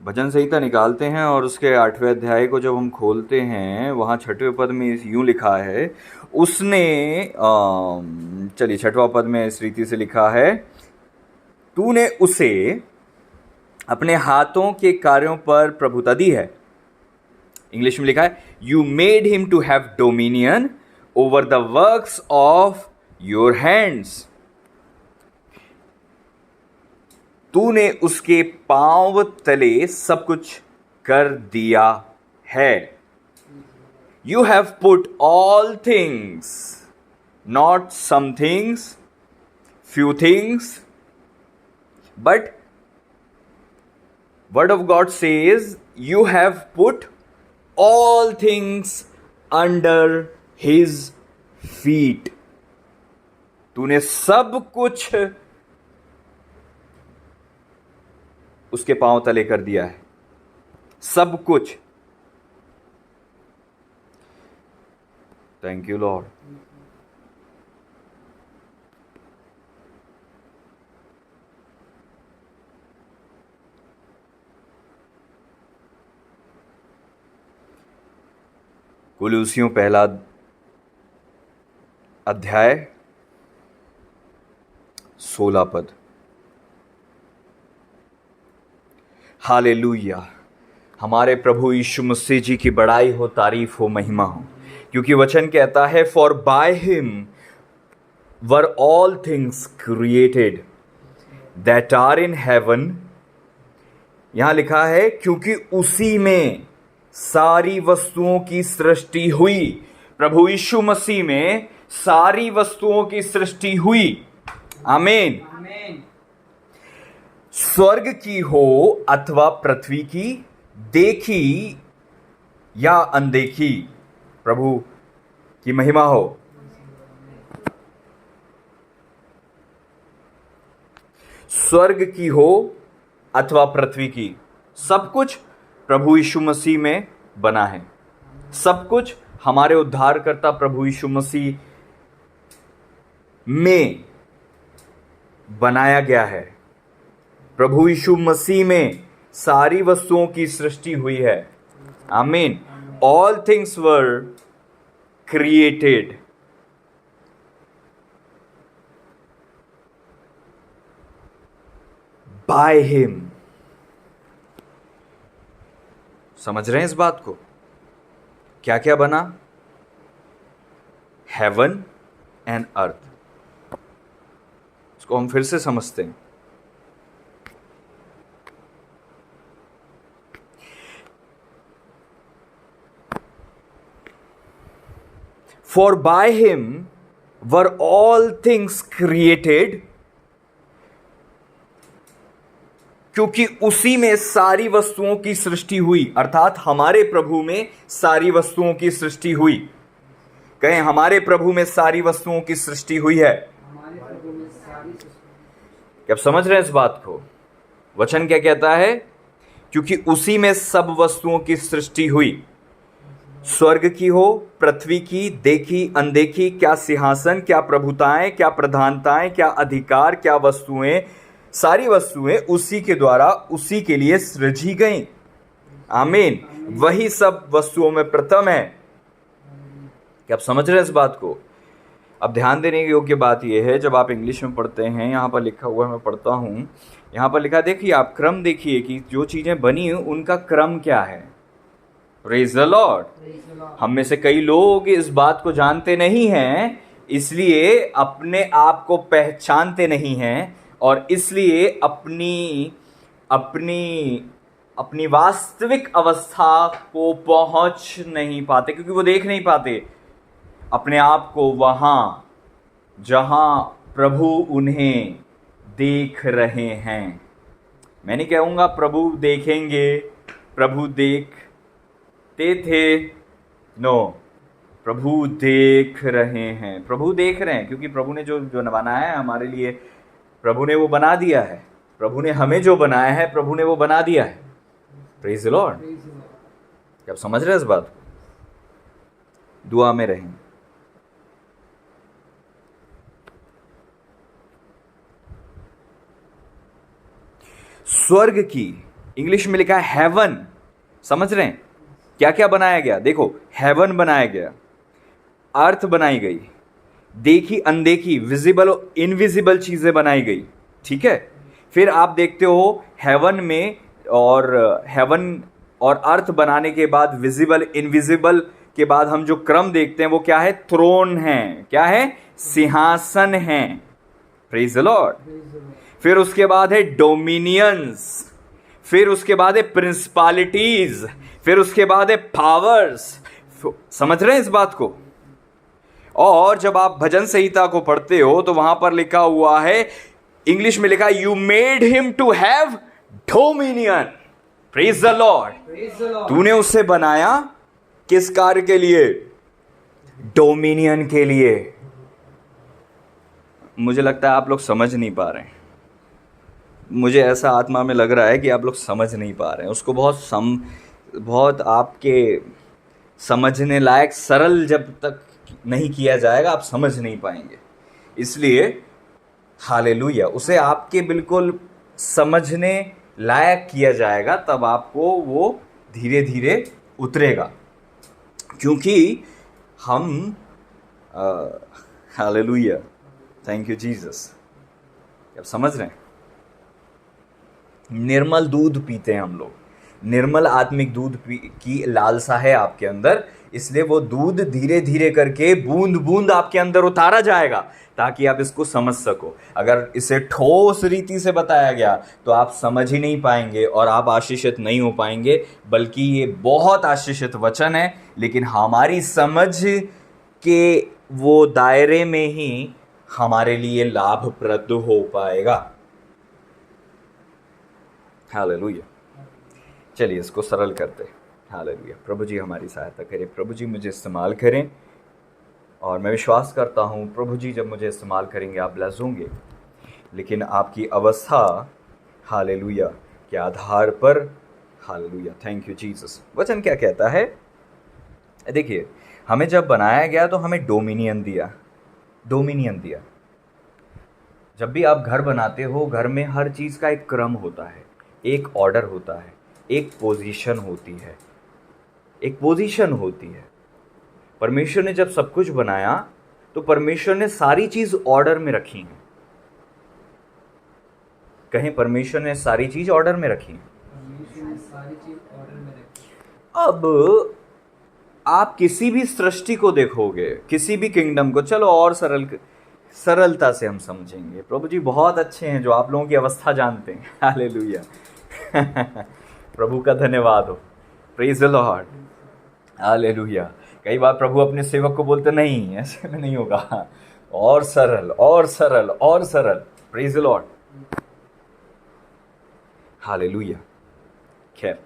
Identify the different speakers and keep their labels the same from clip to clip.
Speaker 1: भजन संहिता निकालते हैं और उसके 8वें अध्याय को जब हम खोलते हैं, वहाँ 6वें पद में यूं लिखा है, उसने चलिए 6वां पद में इस रीति से लिखा है, तूने उसे अपने हाथों के कार्यों पर प्रभुता दी है। इंग्लिश में लिखा है, you made him to have dominion over the works of your hands. तूने उसके पांव तले सब कुछ कर दिया है। You have put all things, not some things, few things, but word of God says you have put all things under his feet. तूने सब कुछ उसके पांव तले कर दिया है, सब कुछ। Thank you Lord. कुलूसियों पहला अध्याय 16 पद। हालेलुया। हमारे प्रभु यीशु मसीह जी की बड़ाई हो, तारीफ हो, महिमा हो, क्योंकि वचन कहता है, for by him were all things created that are in heaven. यहां लिखा है, क्योंकि उसी में सारी वस्तुओं की सृष्टि हुई। प्रभु यीशु मसीह में सारी वस्तुओं की सृष्टि हुई। आमीन। स्वर्ग की हो अथवा पृथ्वी की, देखी या अनदेखी, प्रभु की महिमा हो। स्वर्ग की हो अथवा पृथ्वी की, सब कुछ प्रभु यीशु मसीह में बना है। सब कुछ हमारे उद्धारकर्ता प्रभु यीशु मसीह में बनाया गया है। प्रभु यीशु मसीह में सारी वस्तुओं की सृष्टि हुई है। आमीन। All things were created by him. समझ रहे हैं इस बात को? क्या क्या बना? Heaven and earth. इसको हम फिर से समझते हैं। For by him were all things created, क्योंकि उसी में सारी वस्तुओं की सृष्टि हुई। अर्थात हमारे प्रभु में सारी वस्तुओं की सृष्टि हुई। कहें, हमारे प्रभु में सारी वस्तुओं की सृष्टि हुई है। क्या आप समझ रहे हैं इस बात को? वचन क्या कहता है? क्योंकि उसी में सब वस्तुओं की सृष्टि हुई, स्वर्ग की हो, पृथ्वी की, देखी अनदेखी, क्या सिंहासन, क्या प्रभुताएं, क्या प्रधानताएं, क्या अधिकार, क्या वस्तुएं, सारी वस्तुएं उसी के द्वारा, उसी के लिए सृजी गई। आमीन। वही सब वस्तुओं में प्रथम है। क्या आप समझ रहे हैं इस बात को? अब ध्यान देने की योग्य बात यह है, जब आप इंग्लिश में पढ़ते हैं, यहां पर लिखा हुआ है, मैं पढ़ता हूं, यहां पर लिखा, देखिए आप क्रम देखिए कि जो चीजें बनी उनका क्रम क्या है। Praise the Lord. हम में से कई लोग इस बात को जानते नहीं हैं, इसलिए अपने आप को पहचानते नहीं हैं, और इसलिए अपनी अपनी अपनी वास्तविक अवस्था को पहुंच नहीं पाते, क्योंकि वो देख नहीं पाते अपने आप को वहां जहां प्रभु उन्हें देख रहे हैं। मैं नहीं कहूंगा प्रभु देखेंगे, प्रभु देखते थे, नो, प्रभु देख रहे हैं। प्रभु देख रहे हैं, क्योंकि प्रभु ने जो बनाया है हमारे लिए, प्रभु ने वो बना दिया है। प्रभु ने हमें जो बनाया है, प्रभु ने वो बना दिया है। Praise the Lord. क्या आप समझ रहे हैं इस बात को? दुआ में रहें। स्वर्ग की इंग्लिश में लिखा है हेवन। समझ रहे हैं क्या क्या बनाया गया? देखो, हेवन बनाया गया, अर्थ बनाई गई, देखी अनदेखी, विजिबल और इनविजिबल चीजें बनाई गई। ठीक है, फिर आप देखते हो हेवन में, और हेवन और अर्थ बनाने के बाद विजिबल इनविजिबल के बाद हम जो क्रम देखते हैं वो क्या है? थ्रोन है। क्या है? सिंहासन है। Praise the Lord. फिर उसके बाद है डोमिनियंस, फिर उसके बाद है प्रिंसिपालिटीज, फिर उसके बाद है पावर्स। समझ रहे हैं इस बात को? और जब आप भजन संहिता को पढ़ते हो तो वहां पर लिखा हुआ है, इंग्लिश में लिखा है, you made him to have dominion. Praise the Lord. तूने उससे बनाया किस कार्य के लिए? डोमिनियन के लिए। मुझे लगता है आप लोग समझ नहीं पा रहे हैं। मुझे ऐसा आत्मा में लग रहा है कि आप लोग समझ नहीं पा रहे हैं उसको। बहुत आपके समझने लायक सरल जब तक नहीं किया जाएगा आप समझ नहीं पाएंगे। इसलिए हालेलुया, उसे आपके बिल्कुल समझने लायक किया जाएगा, तब आपको वो धीरे धीरे उतरेगा। क्योंकि हम हालेलुया, थैंक यू जीसस, आप समझ रहे हैं, निर्मल दूध पीते हैं हम लोग। निर्मल आत्मिक दूध की लालसा है आपके अंदर, इसलिए वो दूध धीरे धीरे करके बूंद बूंद आपके अंदर उतारा जाएगा ताकि आप इसको समझ सको। अगर इसे ठोस रीति से बताया गया तो आप समझ ही नहीं पाएंगे और आप आशीषित नहीं हो पाएंगे, बल्कि ये बहुत आशीषित वचन है, लेकिन हमारी समझ के वो दायरे में ही हमारे लिए लाभप्रद हो पाएगा। हालेलुया। चलिए इसको सरल करते हैं। हालेलुया। प्रभु जी हमारी सहायता करें, प्रभु जी मुझे इस्तेमाल करें, और मैं विश्वास करता हूँ प्रभु जी जब मुझे इस्तेमाल करेंगे आप ब्लेस होंगे, लेकिन आपकी अवस्था हालेलुया के आधार पर। Hallelujah, thank you Jesus. वचन क्या कहता है? देखिए, हमें जब बनाया गया तो हमें डोमिनियन दिया। डोमिनियन दिया। जब भी आप घर बनाते हो, घर में हर चीज़ का एक क्रम होता है, एक ऑर्डर होता है, एक पोजीशन होती है, एक पोजीशन होती है। परमेश्वर ने जब सब कुछ बनाया तो परमेश्वर ने सारी चीज ऑर्डर में रखी है। कहीं परमेश्वर ने सारी चीज ऑर्डर में रखी है। अब आप किसी भी सृष्टि को देखोगे, किसी भी किंगडम को, चलो और सरलता से हम समझेंगे। प्रभु जी बहुत अच्छे हैं जो आप लोगों की अवस्था जानते हैं। हालेलुया। प्रभु का धन्यवाद हो। Praise the Lord. हालेलुया। कई बार प्रभु अपने सेवक को बोलते नहीं, ऐसे में नहीं होगा, और सरल और सरल और सरल। Praise the Lord. हालेलुया। खैर,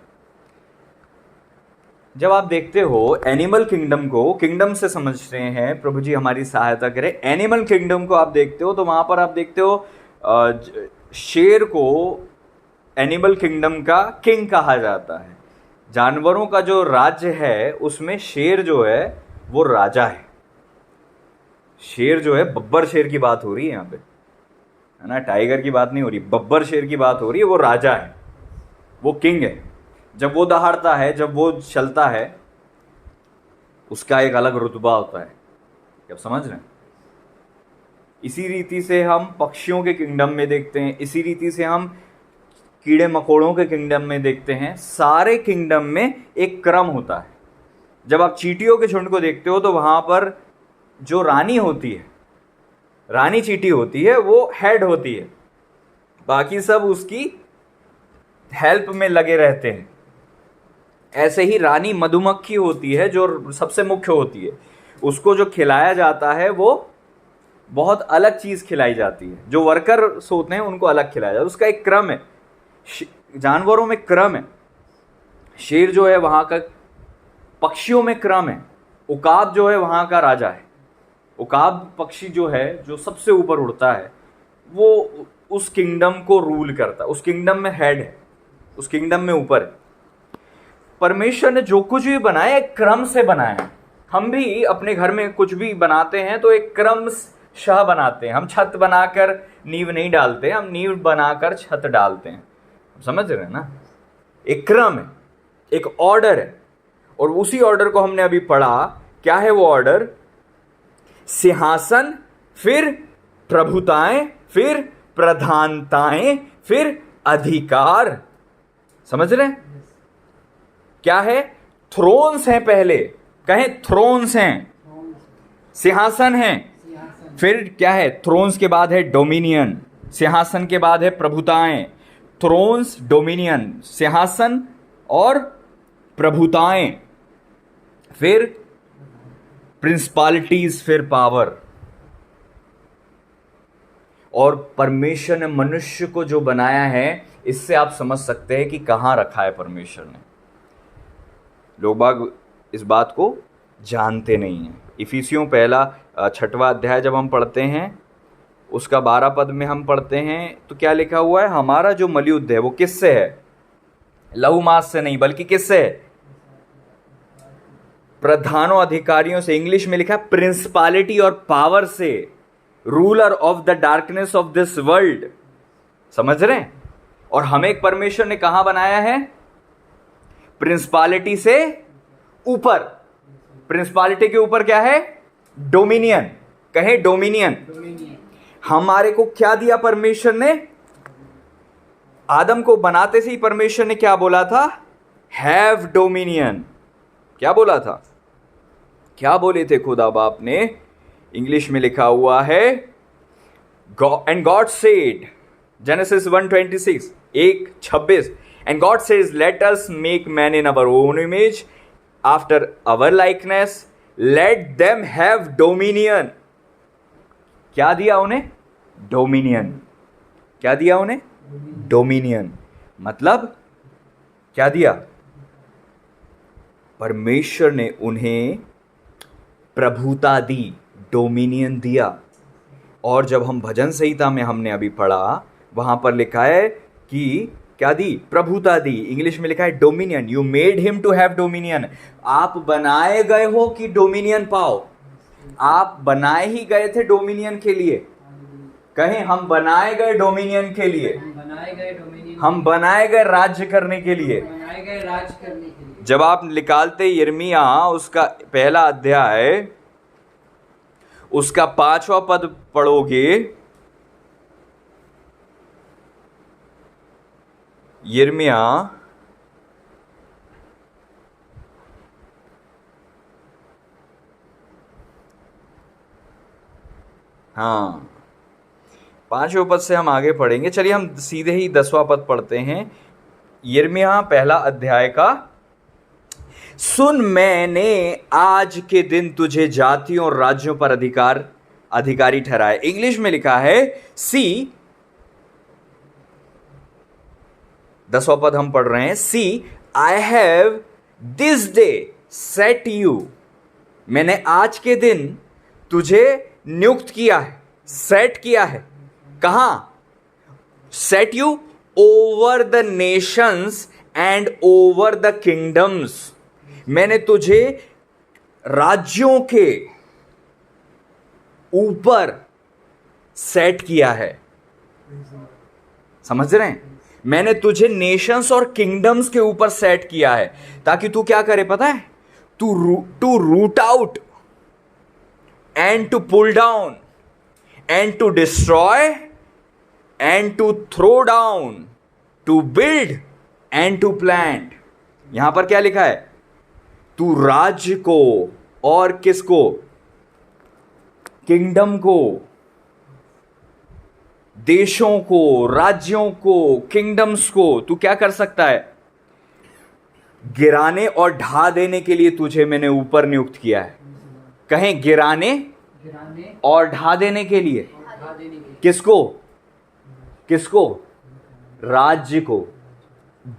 Speaker 1: जब आप देखते हो एनिमल किंगडम को, किंगडम से समझते हैं, प्रभु जी हमारी सहायता करें। एनिमल किंगडम को आप देखते हो तो वहां पर आप देखते हो शेर को एनिमल किंगडम का किंग कहा जाता है। जानवरों का जो राज्य है उसमें शेर जो है वो राजा है। शेर जो है, बब्बर शेर की बात हो रही है यहाँ पे, है ना, टाइगर की बात नहीं हो रही, बब्बर शेर की बात हो रही है। वो राजा है, वो किंग है। जब वो दहाड़ता है, जब वो चलता है, उसका एक अलग रुतबा होता है। क्या समझ रहे हैं? इसी रीति से हम पक्षियों के किंगडम में देखते हैं, इसी रीति से हम कीड़े मकोड़ों के किंगडम में देखते हैं। सारे किंगडम में एक क्रम होता है। जब आप चींटियों के झुंड को देखते हो तो वहां पर जो रानी होती है, रानी चींटी होती है, वो हेड होती है, बाकी सब उसकी हेल्प में लगे रहते हैं। ऐसे ही रानी मधुमक्खी होती है जो सबसे मुख्य होती है। उसको जो खिलाया जाता है वो बहुत अलग चीज खिलाई जाती है। जो वर्कर्स होते हैं उनको अलग खिलाया जाता है। उसका एक क्रम है। जानवरों में क्रम है। शेर जो है वहां का, पक्षियों में क्रम है। उकाब जो है वहां का राजा है। उकाब पक्षी जो है, जो सबसे ऊपर उड़ता है, वो उस किंगडम को रूल करता है, उस किंगडम में हेड है, उस किंगडम में ऊपर है। परमेश्वर ने जो कुछ भी बनाया एक क्रम से बनाया है। हम भी अपने घर में कुछ भी बनाते हैं तो एक क्रम शाह बनाते हैं। हम छत बनाकर नींव नहीं डालते, हम नींव बनाकर छत डालते हैं। समझ रहे हैं ना? एक क्रम है, एक ऑर्डर है, और उसी ऑर्डर को हमने अभी पढ़ा। क्या है वो ऑर्डर? सिंहासन, फिर प्रभुताएं, फिर प्रधानताएं, फिर अधिकार। समझ रहे हैं? क्या है? थ्रोन्स हैं, पहले कहें थ्रोन्स हैं, सिंहासन हैं, फिर क्या है? थ्रोन्स के बाद है डोमिनियन, सिंहासन के बाद है प्रभुताएं। थ्रोन्स, डोमिनियन, सिंहासन और प्रभुताएं, फिर प्रिंसिपालिटीज, फिर पावर। और परमेश्वर ने मनुष्य को जो बनाया है, इससे आप समझ सकते हैं कि कहां रखा है परमेश्वर ने। लोग बाग इस बात को जानते नहीं हैं। इफिसियों पहला 6वां अध्याय जब हम पढ़ते हैं, उसका 12 पद में हम पढ़ते हैं, तो क्या लिखा हुआ है? हमारा जो मलयुद्ध है वो किससे है? लहू मांस से नहीं, बल्कि किससे है? प्रधानों, अधिकारियों से। इंग्लिश में लिखा है प्रिंसिपालिटी और पावर से, ruler of the darkness of this world. समझ रहे हैं? और हमें परमेश्वर ने कहां बनाया है? प्रिंसिपालिटी से ऊपर। प्रिंसिपालिटी के ऊपर क्या है? डोमिनियन। कहें डोमिनियन। हमारे को क्या दिया परमेश्वर ने? आदम को बनाते से ही परमेश्वर ने क्या बोला था? Have dominion. क्या बोला था? क्या बोले थे खुदा बाप ने? इंग्लिश में लिखा हुआ है, and God said, genesis 1:26, 1:26, and God says let us make man in our own image after our likeness, let them have dominion. क्या दिया उन्हें? डोमिनियन। क्या दिया उन्हें? डोमिनियन। मतलब क्या दिया? परमेश्वर ने उन्हें प्रभुता दी, डोमिनियन दिया। और जब हम भजन संहिता में हमने अभी पढ़ा, वहां पर लिखा है कि क्या दी? प्रभुता दी। इंग्लिश में लिखा है dominion. You made him to have dominion. आप बनाए गए हो कि डोमिनियन पाओ? आप बनाए ही गए थे डोमिनियन के लिए। कहें हम बनाए गए डोमिनियन के लिए, हम बनाए गए राज्य करने के लिए। जब आप निकालते यिर्मयाह उसका पहला अध्याय, उसका 5वां पद पढ़ोगे, यिर्मयाह हाँ 5वें पद से हम आगे पढ़ेंगे। चलिए हम सीधे ही 10वां पद पढ़ते हैं। यिर्मयाह पहला अध्याय का, सुन मैंने आज के दिन तुझे जातियों और राज्यों पर अधिकारी ठहराए। इंग्लिश में लिखा है सी, 10वां पद हम पढ़ रहे हैं, see I have this day set you. मैंने आज के दिन तुझे नियुक्त किया है, सेट किया है। कहां? Set you over the Nations and over the kingdoms. मैंने तुझे राज्यों के ऊपर सेट किया है। समझ रहे हैं? मैंने तुझे नेशंस और किंगडम्स के ऊपर सेट किया है, ताकि तू क्या करे पता है? To root out and to pull down and to destroy and to throw down, to build and to plant. यहां पर क्या लिखा है? तू राज्य को और किसको? किंगडम को, देशों को, राज्यों को, किंगडम्स को तू क्या कर सकता है? गिराने और ढा देने के लिए तुझे मैंने ऊपर नियुक्त किया है। कहें गिराने और ढा देने के लिए। किसको? किसको? राज्य को,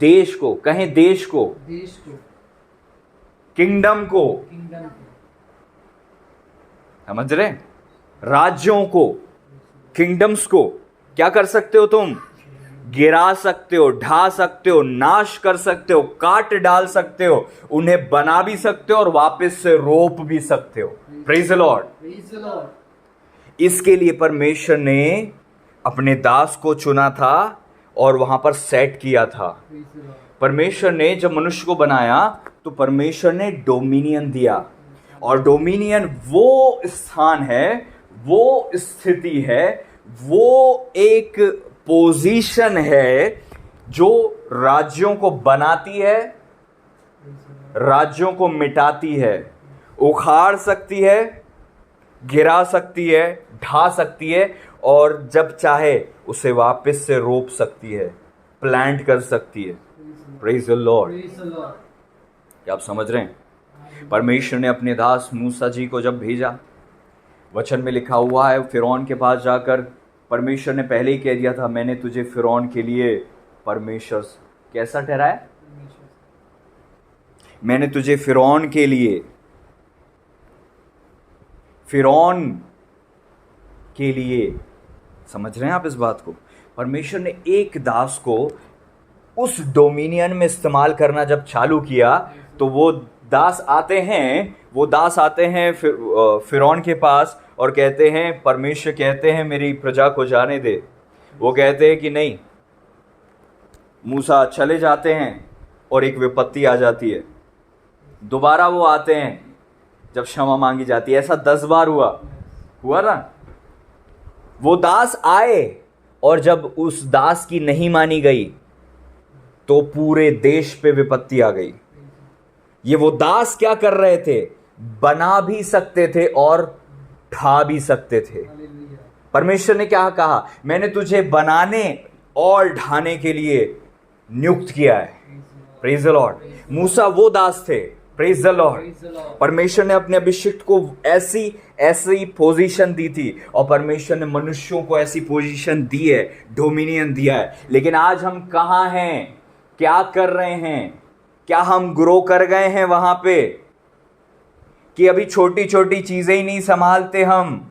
Speaker 1: देश को। कहें देश को, किंगडम को। समझ रहे? राज्यों को, किंगडम्स को क्या कर सकते हो तुम? गिरा सकते हो, ढा सकते हो, नाश कर सकते हो, काट डाल सकते हो, उन्हें बना भी सकते हो और वापस से रोप भी सकते हो। Praise the Lord. इसके लिए परमेश्वर ने अपने दास को चुना था और वहां पर सेट किया था। परमेश्वर ने जब मनुष्य को बनाया तो परमेश्वर ने डोमिनियन दिया, और डोमिनियन वो स्थान है, वो स्थिति है, वो एक पोजीशन है जो राज्यों को बनाती है, राज्यों को मिटाती है, उखाड़ सकती है, गिरा सकती है, ढा सकती है, और जब चाहे उसे वापस से रोप सकती है, प्लांट कर सकती है। Praise the Lord. क्या आप समझ रहे हैं? परमेश्वर ने अपने दास मूसा जी को जब भेजा, वचन में लिखा हुआ है फिरौन के पास जाकर परमेश्वर ने पहले ही कह दिया था, मैंने तुझे फिरौन के लिए परमेश्वर कैसा ठहराया? मैंने तुझे फिरौन के लिए, फिरौन के लिए, समझ रहे हैं आप इस बात को? परमेश्वर ने एक दास को उस डोमिनियन में इस्तेमाल करना जब चालू किया तो वो दास आते हैं फिरौन के पास और कहते हैं, परमेश्वर कहते हैं मेरी प्रजा को जाने दे। वो कहते हैं कि नहीं। मूसा चले जाते हैं और एक विपत्ति आ जाती है। दोबारा वो आते हैं जब क्षमा मांगी जाती है। ऐसा 10 बार हुआ ना। वो दास आए और जब उस दास की नहीं मानी गई तो पूरे देश पे विपत्ति आ गई। ये वो दास क्या कर रहे थे? बना भी सकते थे और ढा भी सकते थे। परमेश्वर ने क्या कहा? मैंने तुझे बनाने और ढाने के लिए नियुक्त किया है। Praise the Lord. मूसा वो दास थे। Praise the Lord. परमेश्वर ने अपने अभिषिक्त को ऐसी पोजीशन दी थी, और परमेश्वर ने मनुष्यों को ऐसी पोजीशन दी है, डोमिनियन दिया है। लेकिन आज हम कहां हैं? क्या कर रहे हैं? क्या हम ग्रो कर गए हैं वहां पे कि अभी छोटी छोटी चीजें ही नहीं संभालते हम?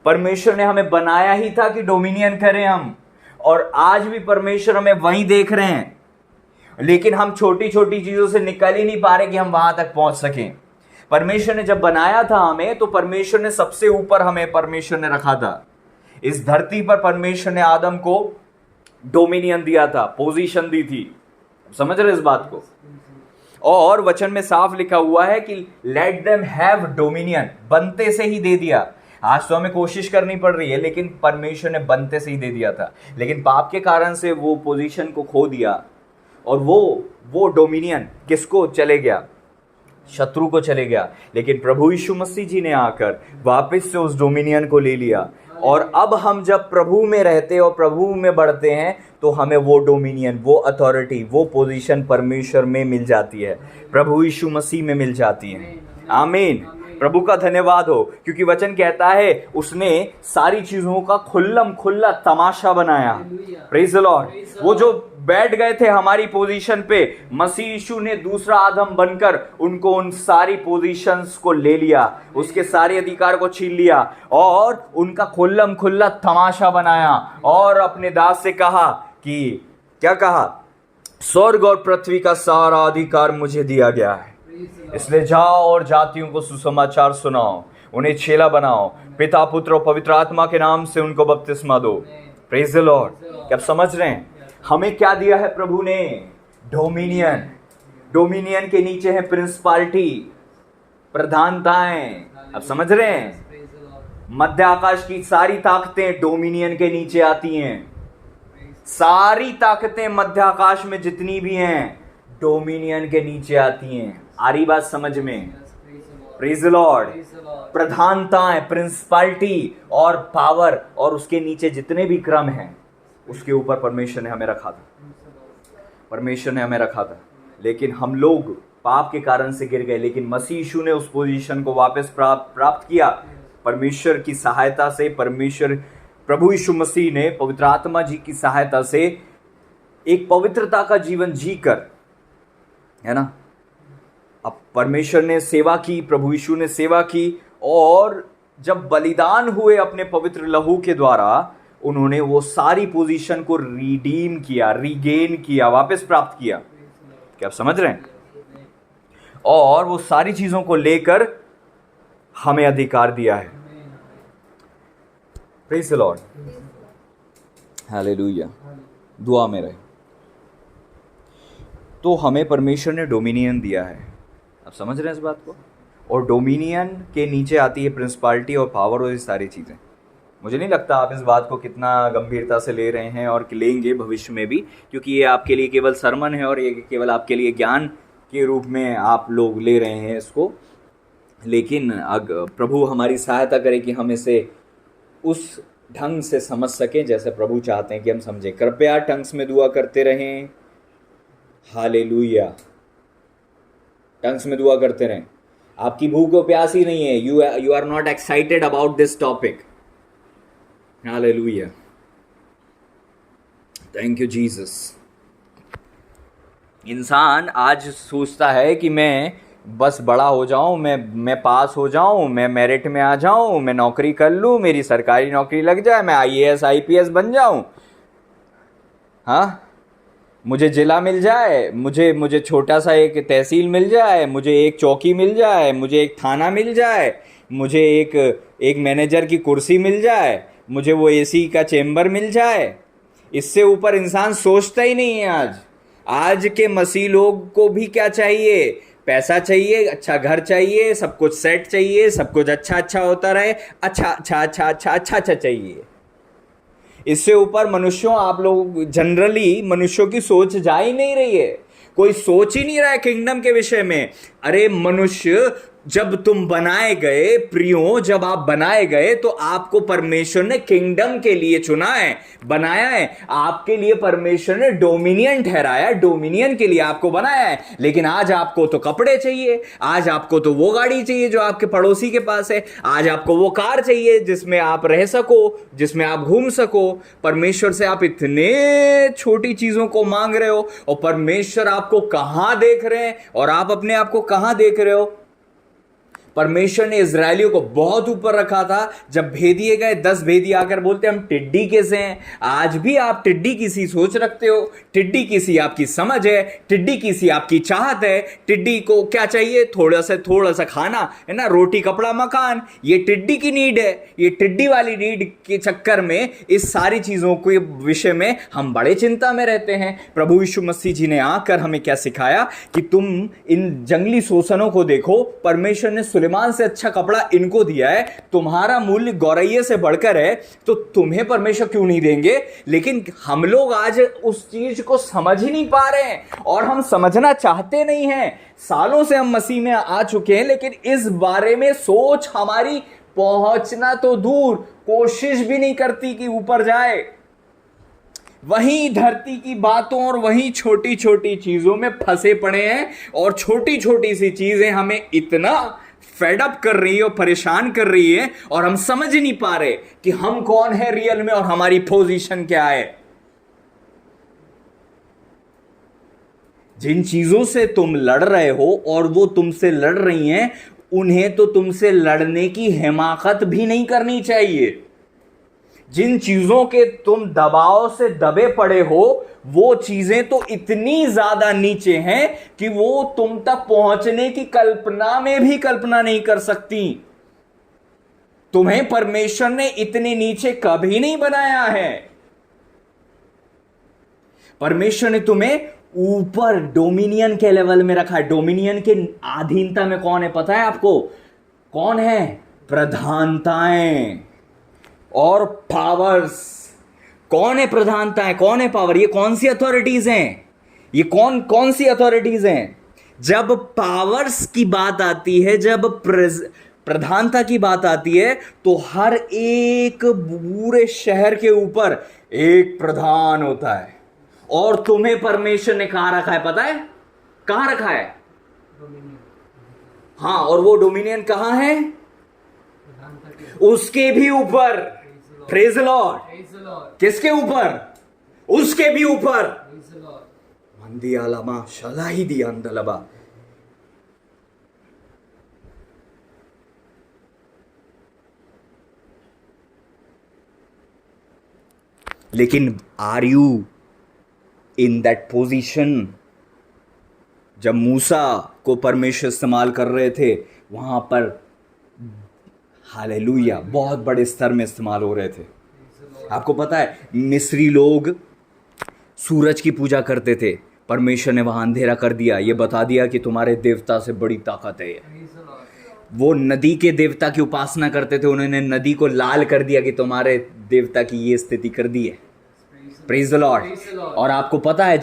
Speaker 1: परमेश्वर ने हमें बनाया ही था कि डोमिनियन करें हम, और आज भी परमेश्वर हमें वहीं देख रहे हैं, लेकिन हम छोटी छोटी चीजों से निकल ही नहीं पा रहे कि हम वहां तक पहुंच सकें। परमेश्वर ने जब बनाया था हमें, तो परमेश्वर ने सबसे ऊपर हमें परमेश्वर ने रखा था। इस धरती पर परमेश्वर ने आदम को डोमिनियन दिया था, पोजीशन दी थी। समझ रहे इस बात को? और वचन में साफ लिखा हुआ है कि लेट देम हैव डोमिनियन। बनते से ही दे दिया। आज तो हमें कोशिश करनी पड़ रही है, लेकिन परमेश्वर ने बनते से ही दे दिया था। लेकिन पाप के कारण से वो पोजीशन को खो दिया, और वो डोमिनियन किसको चले गया? शत्रु को चले गया। लेकिन प्रभु यीशु मसीह जी ने आकर वापस से उस डोमिनियन को ले लिया, और अब हम जब प्रभु में रहते और प्रभु में बढ़ते हैं तो हमें वो डोमिनियन, वो अथॉरिटी, वो पोजीशन परमेश्वर में मिल जाती है, प्रभु यीशु मसीह में मिल जाती है। आमीन। प्रभु का धन्यवाद हो, क्योंकि वचन कहता है उसने सारी चीजों का खुल्लम खुल्ला तमाशा बनाया। Praise the Lord. वो जो बैठ गए थे हमारी पोजीशन पे, मसीह यीशु ने दूसरा आदम बनकर उनको उन सारी पोजीशंस को ले लिया, उसके सारे अधिकार को छीन लिया और उनका खुल्लम खुल्ला तमाशा बनाया, और अपने दास से कहा कि क्या कहा? स्वर्ग और पृथ्वी का सारा अधिकार मुझे दिया गया है, इसलिए जाओ और जातियों को सुसमाचार सुनाओ, उन्हें चेला बनाओ, पिता पुत्र और पवित्र आत्मा के नाम से उनको बपतिस्मा दो। Praise the Lord. क्या आप समझ रहे हैं? हमें क्या दिया है प्रभु ने? डोमिनियन। डोमिनियन के नीचे है प्रिंसिपालिटी, प्रधानताएं। आप समझ रहे हैं? मध्य आकाश की सारी ताकतें डोमिनियन के नीचे आती हैं। सारी ताकतें मध्य आकाश में जितनी भी हैं डोमिनियन के नीचे आती हैं। आ रही बात समझ में? Praise the lord. प्रधानताएं, प्रिंसिपालिटी और पावर, और उसके नीचे जितने भी क्रम हैं उसके ऊपर परमेश्वर ने हमें रखा था। परमेश्वर ने हमें रखा था, लेकिन हम लोग पाप के कारण से गिर गए। लेकिन मसीह यीशु ने उस पोजीशन को वापस प्राप्त किया परमेश्वर की सहायता से। परमेश्वर प्रभु यीशु मसीह ने पवित्र आत्मा जी की सहायता से एक पवित्रता का जीवन जीकर, है ना, अब परमेश्वर ने सेवा की, प्रभु यीशु ने सेवा की, और जब बलिदान हुए अपने पवित्र लहू के द्वारा, उन्होंने वो सारी पोजीशन को रिडीम किया, रीगेन किया, वापस प्राप्त किया। क्या आप समझ रहे हैं? और वो सारी चीजों को लेकर हमें अधिकार दिया है। Praise the Lord. हालेलुया। दुआ में रहे। तो हमें परमेश्वर ने डोमिनियन दिया है, आप समझ रहे हैं इस बात को? और डोमिनियन के नीचे आती है प्रिंसिपालिटी और पावर और ये सारी चीज़ें। मुझे नहीं लगता आप इस बात को कितना गंभीरता से ले रहे हैं और लेंगे भविष्य में भी, क्योंकि ये आपके लिए केवल सरमन है और ये केवल आपके लिए ज्ञान के रूप में आप लोग ले रहे हैं इसको। लेकिन प्रभु हमारी सहायता करे कि हम इसे उस ढंग से समझ सकें जैसे प्रभु चाहते हैं कि हम समझें। कृपया टंग्स में दुआ करते रहें। हालेलुया, टंग्स में दुआ करते रहें। आपकी भूख और प्यास ही नहीं है, you are not excited about this topic. Hallelujah, thank you Jesus. इंसान आज सोचता है कि मैं बस बड़ा हो जाऊं, मैं पास हो जाऊं, मैं मेरिट में आ जाऊं, मैं नौकरी कर लूं, मेरी सरकारी नौकरी लग जाए, मैं IAS IPS बन जाऊं, हाँ, मुझे जिला मिल जाए, मुझे छोटा सा एक तहसील मिल जाए, मुझे एक चौकी मिल जाए, मुझे एक थाना मिल जाए, मुझे एक मैनेजर की कुर्सी मिल जाए, मुझे वो AC का चेम्बर मिल जाए। इससे ऊपर इंसान सोचता ही नहीं है। आज के मसीह लोग को भी क्या चाहिए? पैसा चाहिए, अच्छा घर चाहिए, सब कुछ सेट चाहिए, सब कुछ अच्छा होता रहे, अच्छा चाहिए। इससे ऊपर मनुष्यों, आप लोग जनरली मनुष्यों की सोच जा ही नहीं रही है। कोई सोच ही नहीं रहा है किंगडम के विषय में। अरे मनुष्य, जब तुम बनाए गए प्रियो, जब आप बनाए गए तो आपको परमेश्वर ने किंगडम के लिए चुना है, बनाया है। आपके लिए परमेश्वर ने डोमिनियन ठहराया, डोमिनियन के लिए आपको बनाया है। लेकिन आज आपको तो कपड़े चाहिए, आज आपको तो वो गाड़ी चाहिए जो आपके पड़ोसी के पास है, आज आपको वो कार चाहिए जिसमें आप रह सको, जिसमें आप घूम सको। परमेश्वर से आप इतने छोटी चीजों को मांग रहे हो, और परमेश्वर आपको कहां देख रहे हैं और आप अपने आप को कहां देख रहे हो? परमेश्वर ने इजरायलियों को बहुत ऊपर रखा था। जब भेदिए गए, 10 भेदी आकर बोलते हम टिड्डी कैसे हैं। आज भी आप टिड्डी की सी सोच रखते हो, टिड्डी की सी आपकी समझ है, टिड्डी की सी आपकी चाहत है। टिड्डी को क्या चाहिए? थोड़ा सा खाना है ना, रोटी कपड़ा मकान। ये टिड्डी की नीड है। ये टिड्डी वाली नीड के चक्कर में इस सारी चीजों के विषय में हम बड़े चिंता में रहते हैं। प्रभु यीशु मसीह जी ने आकर हमें क्या सिखाया कि तुम इन जंगली शोषणों को देखो। परमेश्वर ने सुलेमान से अच्छा कपड़ा इनको दिया है, तुम्हारा मूल्य गौरैये से बढ़कर है, तो तुम्हें परमेश्वर क्यों नहीं देंगे? लेकिन हम लोग आज उस चीज को समझ ही नहीं पा रहे हैं और हम समझना चाहते नहीं हैं। सालों से हम मसीह में आ चुके हैं, लेकिन इस बारे में सोच हमारी पहुंचना तो दूर, कोशिश भी नहीं करती कि ऊपर जाए। वहीं धरती की बातों और वहीं छोटी छोटी चीजों में फंसे पड़े हैं, और छोटी छोटी सी चीजें हमें इतना फेडअप कर रही है और परेशान कर रही है, और हम समझ ही नहीं पा रहे कि हम कौन है रियल में और हमारी पोजीशन क्या है। जिन चीजों से तुम लड़ रहे हो और वो तुमसे लड़ रही हैं, उन्हें तो तुमसे लड़ने की हिमाकत भी नहीं करनी चाहिए। जिन चीजों के तुम दबाव से दबे पड़े हो, वो चीजें तो इतनी ज्यादा नीचे हैं कि वो तुम तक पहुंचने की कल्पना में भी कल्पना नहीं कर सकती। तुम्हें परमेश्वर ने इतने नीचे कभी नहीं बनाया है। परमेश्वर ने तुम्हें ऊपर डोमिनियन के लेवल में रखा है। डोमिनियन के अधीनता में कौन है पता है आपको? कौन है? प्रधानताएं और पावर्स। कौन है प्रधानताएं, कौन है पावर? ये कौन सी अथॉरिटीज हैं? ये कौन सी अथॉरिटीज हैं? जब पावर्स की बात आती है, जब प्रधानता की बात आती है, तो हर एक पूरे शहर के ऊपर एक प्रधान होता है। और तुम्हें परमेश्वर ने कहां रखा है पता है? कहां रखा है? हाँ, और वो डोमिनियन कहां है? उसके भी ऊपर। Praise the Lord. किसके ऊपर? उसके भी ऊपर। मंदी आलमा शलाही दी अंदलबा। लेकिन are you in that position? जब मूसा को परमेश्वर इस्तेमाल कर रहे थे, वहां पर हालेलुया बहुत बड़े स्तर में इस्तेमाल हो रहे थे। आपको पता है मिस्री लोग सूरज की पूजा करते थे, परमेश्वर ने वहां अंधेरा कर दिया, ये बता दिया कि तुम्हारे देवता से बड़ी ताकत है। वो नदी के देवता की उपासना करते थे, उन्होंने नदी को लाल कर दिया कि तुम्हारे देवता की ये स्थिति कर दी है। Praise the Lord. और आपको पता है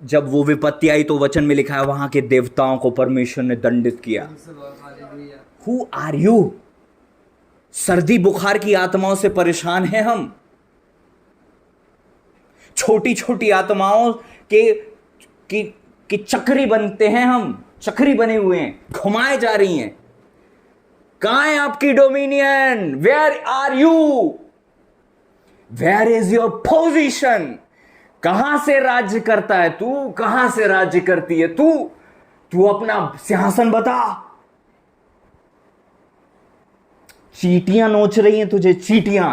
Speaker 1: जब वो विपत्ति आई तो वचन में लिखा है वहां के देवताओं को परमेश्वर ने दंडित किया। Who are you? सर्दी बुखार की आत्माओं से परेशान हैं हम, छोटी छोटी आत्माओं की चक्री बनते हैं हम, चक्री बने हुए हैं, घुमाए जा रही हैं। कहां है आपकी dominion? Where are you? Where is your position? कहां से राज्य करता है तू? कहां से राज्य करती है तू? तू अपना सिंहासन बता। चींटियां नोच रही हैं तुझे, चींटियां।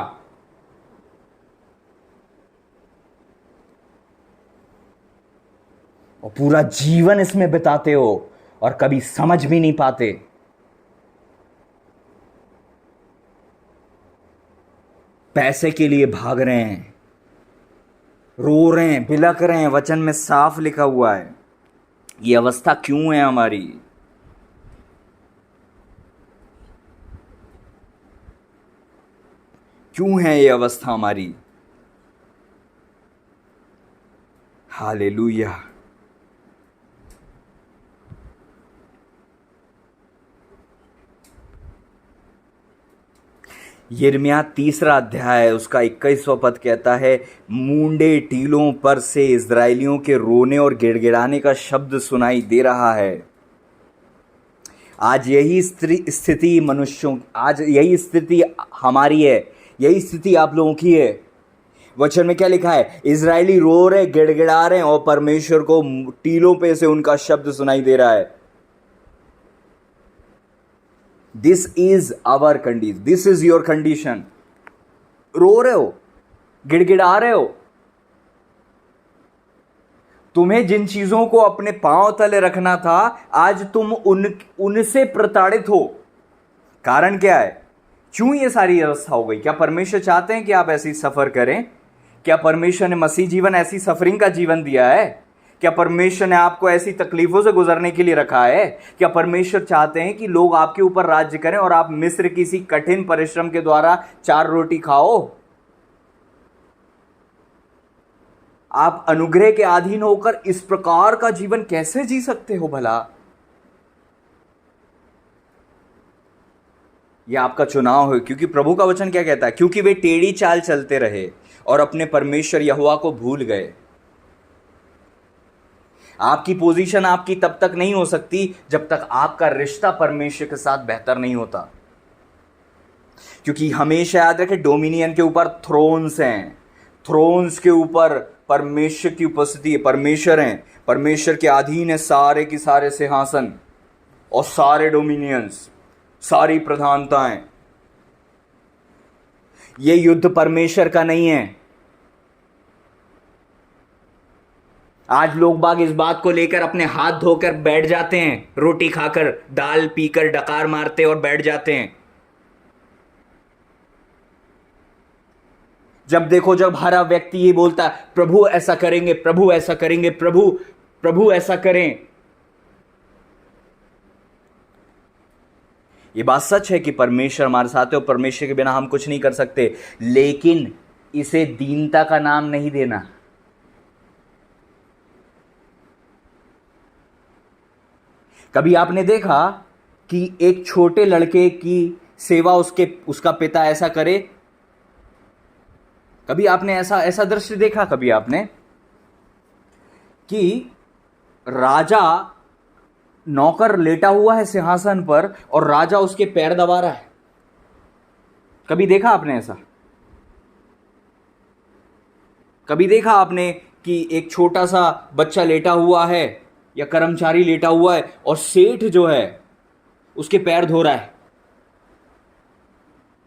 Speaker 1: और पूरा जीवन इसमें बिताते हो और कभी समझ भी नहीं पाते। पैसे के लिए भाग रहे हैं, रो रहे हैं, बिलक रहे हैं। वचन में साफ लिखा हुआ है। ये अवस्था क्यों है हमारी? क्यों है ये अवस्था हमारी? हालेलुया। यिर्मयाह 3 अध्याय उसका 21वां पद कहता है, मूंडे टीलों पर से इज़राइलियों के रोने और गिड़गिड़ाने का शब्द सुनाई दे रहा है। आज यही स्थिति मनुष्यों, आज यही स्थिति हमारी है, यही स्थिति आप लोगों की है। वचन में क्या लिखा है? इज़राइली रो रहे, गिड़गिड़ा रहे हैं और परमेश्वर को टीलों पे से उनका शब्द सुनाई दे रहा है। This is our condition, this is your condition. रो रहे हो, गिड़गिड़ा रहे हो। तुम्हें जिन चीजों को अपने पांव तले रखना था, आज तुम उनसे प्रताड़ित हो। कारण क्या है? क्यों ये सारी अवस्था हो गई? क्या परमेश्वर चाहते हैं कि आप ऐसी सफर करें? क्या परमेश्वर ने मसीह जीवन ऐसी सफरिंग का जीवन दिया है? क्या परमेश्वर ने आपको ऐसी तकलीफों से गुजरने के लिए रखा है? क्या परमेश्वर चाहते हैं कि लोग आपके ऊपर राज्य करें और आप मिस्र किसी कठिन परिश्रम के द्वारा 4 रोटी खाओ? आप अनुग्रह के अधीन होकर इस प्रकार का जीवन कैसे जी सकते हो भला? यह आपका चुनाव है। क्योंकि प्रभु का वचन क्या कहता है? क्योंकि वे टेढ़ी चाल चलते रहे और अपने परमेश्वर यहोवा को भूल गए। आपकी पोजीशन आपकी तब तक नहीं हो सकती जब तक आपका रिश्ता परमेश्वर के साथ बेहतर नहीं होता। क्योंकि हमेशा याद रखें, डोमिनियन के ऊपर थ्रोन्स हैं, थ्रोन्स के ऊपर परमेश्वर की उपस्थिति है, परमेश्वर हैं, परमेश्वर के अधीन है सारे की सारे सिंहासन और सारे डोमिनियंस, सारी प्रधानताएं। ये युद्ध परमेश्वर का नहीं है। आज लोग बाग इस बात को लेकर अपने हाथ धोकर बैठ जाते हैं, रोटी खाकर, दाल पीकर डकार मारते और बैठ जाते हैं। जब देखो, जब हर व्यक्ति ये बोलता है, प्रभु ऐसा करेंगे, प्रभु ऐसा करेंगे, प्रभु ऐसा करें। ये बात सच है कि परमेश्वर हमारे साथ है और परमेश्वर के बिना हम कुछ नहीं कर सकते, लेकिन इसे दीनता का नाम नहीं देना। कभी आपने देखा कि एक छोटे लड़के की सेवा उसका पिता ऐसा करे? कभी आपने ऐसा दृश्य देखा? कभी आपने कि राजा, नौकर लेटा हुआ है सिंहासन पर और राजा उसके पैर दबा रहा है? कभी देखा आपने ऐसा? कभी देखा आपने कि एक छोटा सा बच्चा लेटा हुआ है या कर्मचारी लेटा हुआ है और सेठ जो है उसके पैर धो रहा है,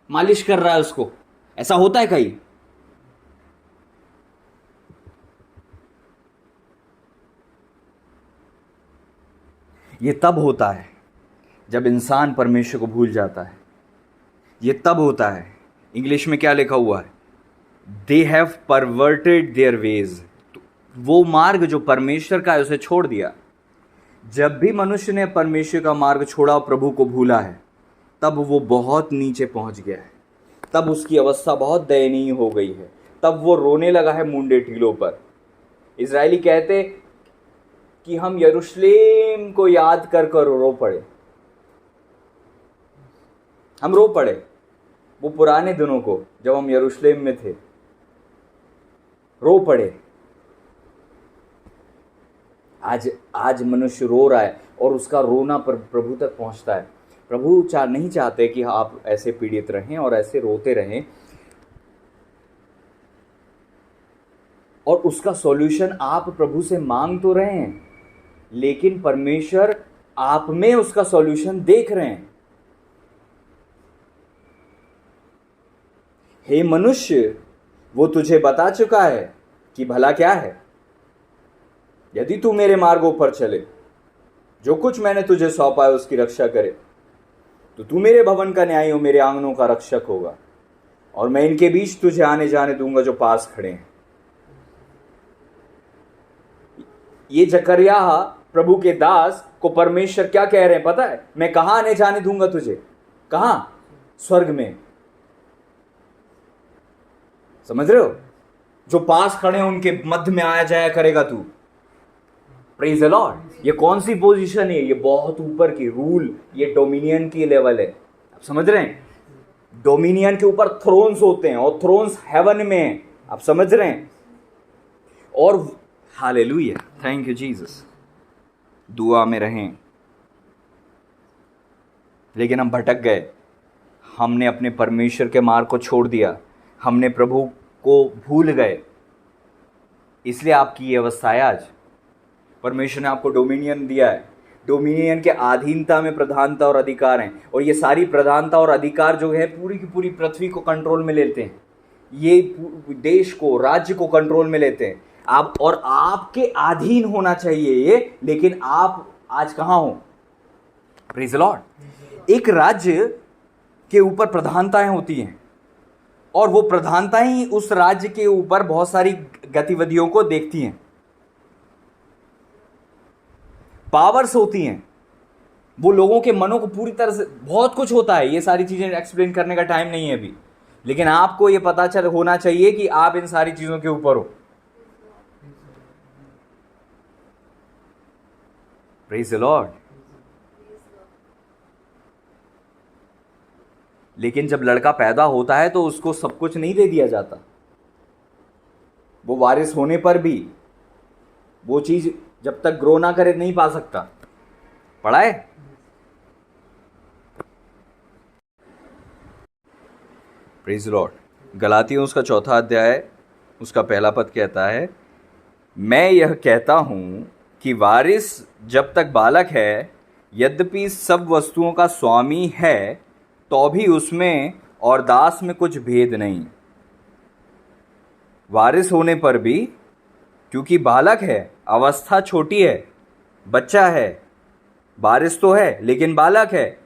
Speaker 1: मालिश कर रहा है उसको? ऐसा होता है कहीं? ये तब होता है जब इंसान परमेश्वर को भूल जाता है। ये तब होता है। इंग्लिश में क्या लिखा हुआ है? They have perverted their ways. वो मार्ग जो परमेश्वर का है उसे छोड़ दिया। जब भी मनुष्य ने परमेश्वर का मार्ग छोड़ा और प्रभु को भूला है, तब वो बहुत नीचे पहुंच गया है, तब उसकी अवस्था बहुत दयनीय हो गई है, तब वो रोने लगा है मुंडे टीलों पर। इजरायली कहते कि हम यरूशलेम को याद कर कर रो पड़े, हम रो पड़े वो पुराने दिनों को जब हम यरूशलेम में थे, रो पड़े। आज मनुष्य रो रहा है और उसका रोना पर प्रभु तक पहुंचता है। प्रभु नहीं चाहते कि आप ऐसे पीड़ित रहें और ऐसे रोते रहें, और उसका सॉल्यूशन आप प्रभु से मांग तो रहे हैं, लेकिन परमेश्वर आप में उसका सॉल्यूशन देख रहे हैं। हे मनुष्य, वो तुझे बता चुका है कि भला क्या है। यदि तू मेरे मार्गों पर चले, जो कुछ मैंने तुझे सौंपा है उसकी रक्षा करे, तो तू मेरे भवन का न्यायी और मेरे आंगनों का रक्षक होगा, और मैं इनके बीच तुझे आने जाने दूंगा जो पास खड़े हैं। ये जकरिया प्रभु के दास को परमेश्वर क्या कह रहे हैं पता है? मैं कहां आने जाने दूंगा तुझे? कहां? स्वर्ग में। समझ रहे हो? जो पास खड़े हैं उनके मध्य में आया जाया करेगा तू। Praise the Lord. ये कौन सी पोजीशन है? ये बहुत ऊपर की रूल, ये डोमिनियन की लेवल है। आप समझ रहे हैं? डोमिनियन के ऊपर थ्रोन्स होते हैं और थ्रोन्स हेवन में हैं। आप समझ रहे हैं? और हालेलुया, थैंक यू जीसस। दुआ में रहें। लेकिन हम भटक गए, हमने अपने परमेश्वर के मार्ग को छोड़ दिया, हमने प्रभु को भूल गए, इसलिए आपकी ये अवस्था है आज। परमेश्वर ने आपको डोमिनियन दिया है, डोमिनियन के अधीनता में प्रधानता और अधिकार हैं, और ये सारी प्रधानता और अधिकार जो है पूरी की पूरी पृथ्वी को कंट्रोल में लेते हैं, ये देश को, राज्य को कंट्रोल में लेते हैं। आप और आपके अधीन होना चाहिए ये, लेकिन आप आज कहां हो? Praise the Lord. एक राज्य के ऊपर प्रधानताएं होती हैं, और वो प्रधानताएं ही उस राज्य के ऊपर बहुत सारी गतिविधियों को देखती हैं। पावर्स होती हैं, वो लोगों के मनों को पूरी तरह से, बहुत कुछ होता है, ये सारी चीजें एक्सप्लेन करने का टाइम नहीं है अभी, लेकिन आपको ये पता चल होना चाहिए कि आप इन सारी चीजों के ऊपर हो। Praise the Lord. लेकिन जब लड़का पैदा होता है तो उसको सब कुछ नहीं दे दिया जाता। वो वारिस होने पर भी वो चीज जब तक ग्रो ना करे नहीं पा सकता। पढ़ा है? Praise the Lord. गलातियों उसका 4 अध्याय उसका 1 पद कहता है, मैं यह कहता हूं कि वारिस जब तक बालक है, यद्यपि सब वस्तुओं का स्वामी है, तो भी उसमें और दास में कुछ भेद नहीं। वारिस होने पर भी, क्योंकि बालक है, अवस्था छोटी है, बच्चा है, वारिस तो है लेकिन बालक है,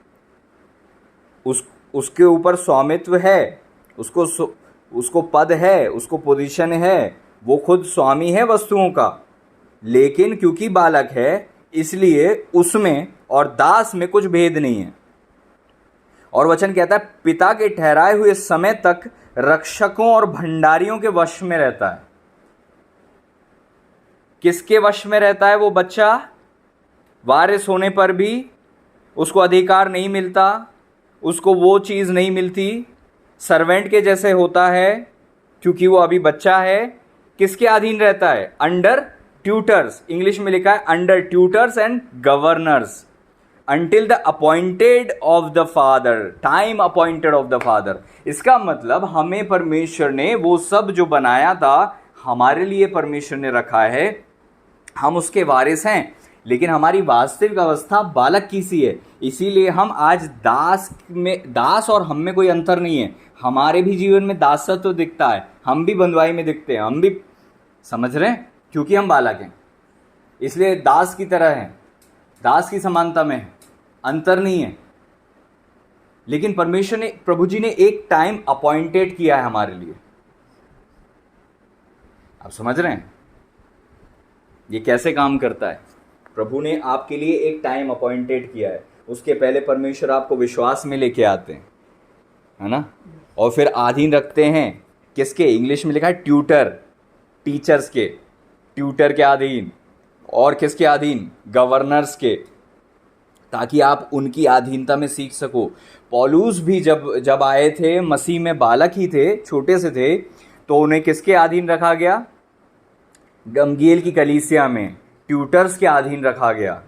Speaker 1: उसके ऊपर स्वामित्व है, उसको पद है, उसको पोजीशन है, वो खुद स्वामी है वस्तुओं का। लेकिन क्योंकि बालक है, इसलिए उसमें और दास में कुछ भेद नहीं है। और वचन कहता है, पिता के ठहराए हुए समय तक रक्षकों और भंडारियों के वश में रहता है। किसके वश में रहता है वो बच्चा? वारिस होने पर भी उसको अधिकार नहीं मिलता, उसको वो चीज नहीं मिलती, सर्वेंट के जैसे होता है, क्योंकि वो अभी बच्चा है। किसके अधीन रहता है? Under tutors. इंग्लिश में लिखा है under tutors and governors, until the appointed of the father, time appointed of the father। इसका मतलब हमें परमेश्वर ने वो सब जो बनाया था हमारे लिए परमेश्वर ने रखा है, हम उसके वारिस हैं, लेकिन हमारी वास्तविक अवस्था बालक की सी है। इसीलिए हम आज दास और हम में कोई अंतर नहीं है। हमारे भी जीवन में दासत्व तो दिखता है, हम भी बंधुआई में दिखते हैं, हम भी, समझ रहे हैं, क्योंकि हम बालक हैं इसलिए दास की तरह हैं, दास की समानता में है, अंतर नहीं है। लेकिन परमेश्वर ने, प्रभु जी ने एक टाइम अपॉइंटेड किया है हमारे लिए। आप समझ रहे हैं? ये कैसे काम करता है? प्रभु ने आपके लिए एक टाइम अपॉइंटेड किया है, उसके पहले परमेश्वर आपको विश्वास में लेके आते हैं, है ना, और फिर अधीन रखते हैं किसके? इंग्लिश में लिखा है ट्यूटर, टीचर्स के, ट्यूटर के अधीन, और किसके अधीन? गवर्नर्स के, ताकि आप उनकी अधीनता में सीख सको। पौलुस भी जब आए थे, मसीह में बालक ही थे, छोटे से थे, तो उन्हें किसके अधीन रखा गया? गमलीएल की कलीसिया में ट्यूटर्स के अधीन रखा गया,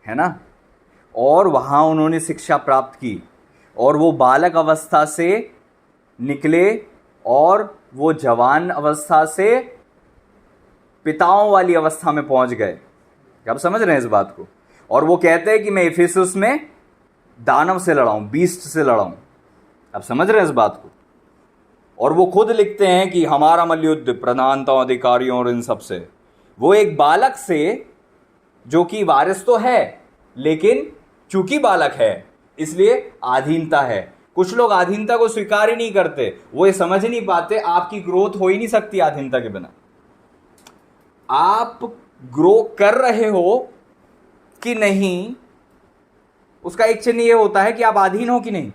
Speaker 1: है ना, और वहाँ उन्होंने शिक्षा प्राप्त की, और वो बालक अवस्था से निकले और वो जवान अवस्था से पिताओं वाली अवस्था में पहुंच गए। आप समझ रहे हैं इस बात को? और वो कहते हैं कि मैं इफिसुस में दानव से लड़ा हूं, बीस्ट से लड़ा हूं। आप समझ रहे हैं इस बात को? और वो खुद लिखते हैं कि हमारा मल्लयुद्ध प्रधानताओं, अधिकारियों और इन सब से। वो एक बालक से, जो कि वारिस तो है, लेकिन चूंकि बालक है इसलिए अधीनता है। कुछ लोग अधीनता को स्वीकार ही नहीं करते, वो ये समझ नहीं पाते आपकी ग्रोथ हो ही नहीं सकती अधीनता के बिना। आप ग्रो कर रहे हो कि नहीं, उसका एक चिन्ह ये होता है कि आप अधीन हो कि नहीं।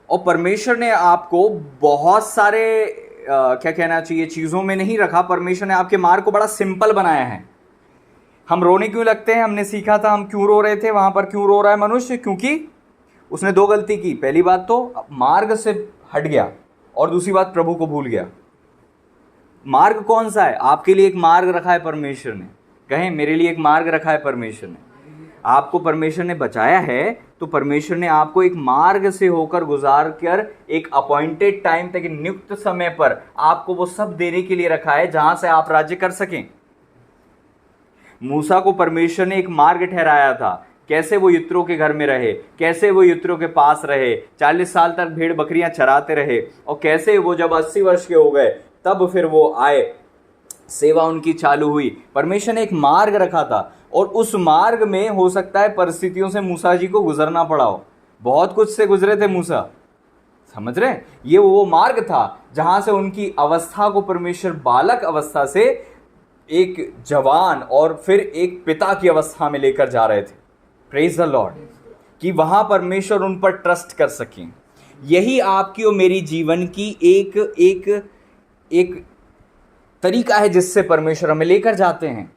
Speaker 1: और परमेश्वर ने आपको बहुत सारे क्या कहना चाहिए, चीजों में नहीं रखा। परमेश्वर ने आपके मार्ग को बड़ा सिंपल बनाया है। हम रोने क्यों लगते हैं? हमने सीखा था हम क्यों रो रहे थे, वहां पर क्यों रो रहा है मनुष्य? क्योंकि उसने दो गलती की। पहली बात तो मार्ग से हट गया, और दूसरी बात प्रभु को भूल गया। मार्ग कौन सा है? आपके लिए एक मार्ग रखा है परमेश्वर ने। कहें, मेरे लिए एक मार्ग रखा है परमेश्वर ने। आपको परमेश्वर ने बचाया है, तो परमेश्वर ने आपको एक मार्ग से होकर गुजार कर एक अपॉइंटेड टाइम तक, नियुक्त समय पर आपको वो सब देने के लिए रखा है जहां से आप राज्य कर सकें। मूसा को परमेश्वर ने एक मार्ग ठहराया था, कैसे वो यित्रो के घर में रहे, कैसे वो यित्रो के पास रहे, 40 साल तक भेड़ बकरियां चराते रहे, और कैसे वो जब 80 वर्ष के हो गए तब फिर वो आए, सेवा उनकी चालू हुई। परमेश्वर ने एक मार्ग रखा था, और उस मार्ग में हो सकता है परिस्थितियों से मूसा जी को गुजरना पड़ा हो। बहुत कुछ से गुजरे थे मूसा, समझ रहे हैं? ये वो मार्ग था जहां से उनकी अवस्था को परमेश्वर बालक अवस्था से एक जवान और फिर एक पिता की अवस्था में लेकर जा रहे थे। प्रेज द लॉर्ड, कि वहां परमेश्वर उन पर ट्रस्ट कर सकें। यही आपकी और मेरी जीवन की एक तरीका है जिससे परमेश्वर हमें लेकर जाते हैं।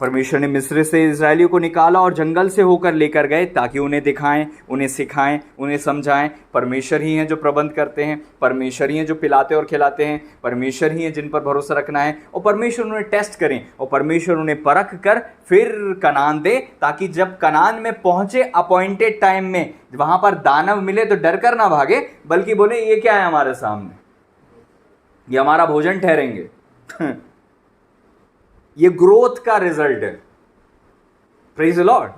Speaker 1: परमेश्वर ने मिस्र से इजरायलियों को निकाला और जंगल से होकर लेकर गए, ताकि उन्हें दिखाएं, उन्हें सिखाएं, उन्हें समझाएं। परमेश्वर ही हैं जो प्रबंध करते हैं, परमेश्वर ही हैं जो पिलाते और खिलाते हैं, परमेश्वर ही हैं जिन पर भरोसा रखना है। और परमेश्वर उन्हें टेस्ट करें, और परमेश्वर उन्हें परख कर फिर कनान दे, ताकि जब कनान में पहुंचे अपॉइंटेड टाइम में, वहां पर दानव मिले तो डर कर ना भागे, बल्कि बोले ये क्या है हमारे सामने, ये हमारा भोजन ठहरेंगे। ये ग्रोथ का रिजल्ट है। Praise the Lord.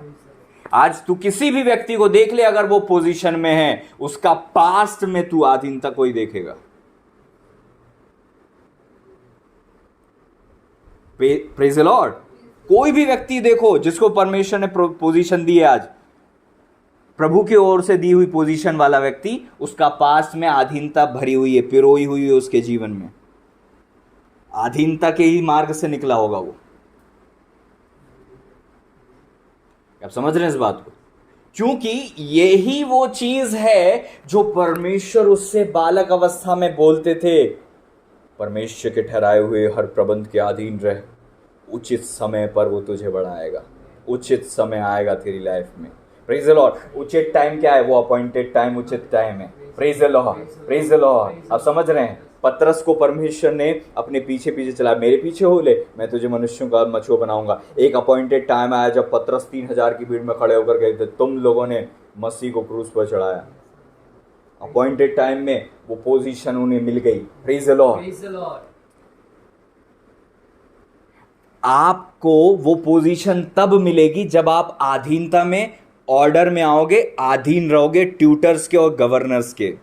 Speaker 1: आज तू किसी भी व्यक्ति को देख ले, अगर वो पोजीशन में है, उसका पास्ट में तू अधीनता कोई देखेगा। Praise the Lord. कोई भी व्यक्ति देखो जिसको परमेश्वर ने पोजीशन दी है, आज प्रभु की ओर से दी हुई पोजीशन वाला व्यक्ति, उसका पास्ट में अधीनता भरी हुई है, पिरोई हुई है उसके जीवन में। अधीनता के ही मार्ग से निकला होगा वो। आप समझ रहे हैं इस बात को? क्योंकि यही वो चीज है जो परमेश्वर उससे बालक अवस्था में बोलते थे, परमेश्वर के ठहराए हुए हर प्रबंध के अधीन रह, उचित समय पर वो तुझे बढ़ाएगा। उचित समय आएगा तेरी लाइफ में। Praise the Lord. उचित टाइम क्या है? वो अपॉइंटेड टाइम, उचित टाइम है। Praise the Lord, praise the Lord. आप समझ रहे हैं? पतरस को परमेश्वर ने अपने पीछे पीछे चलाया, मेरे पीछे हो ले, मैं तुझे मनुष्यों का मछुआ बनाऊंगा। एक अपॉइंटेड टाइम आया जब पतरस 3000 की भीड़ में खड़े होकर गए थे, तुम लोगों ने मसीह को क्रूस पर चढ़ाया। अपॉइंटेड टाइम में वो पोजीशन उन्हें मिल गई। Praise the Lord. आपको वो पोजीशन तब मिलेगी जब आप अधीनता में, ऑर्डर में आओगे, अधीन रहोगे ट्यूटर्स के और गवर्नर्स के।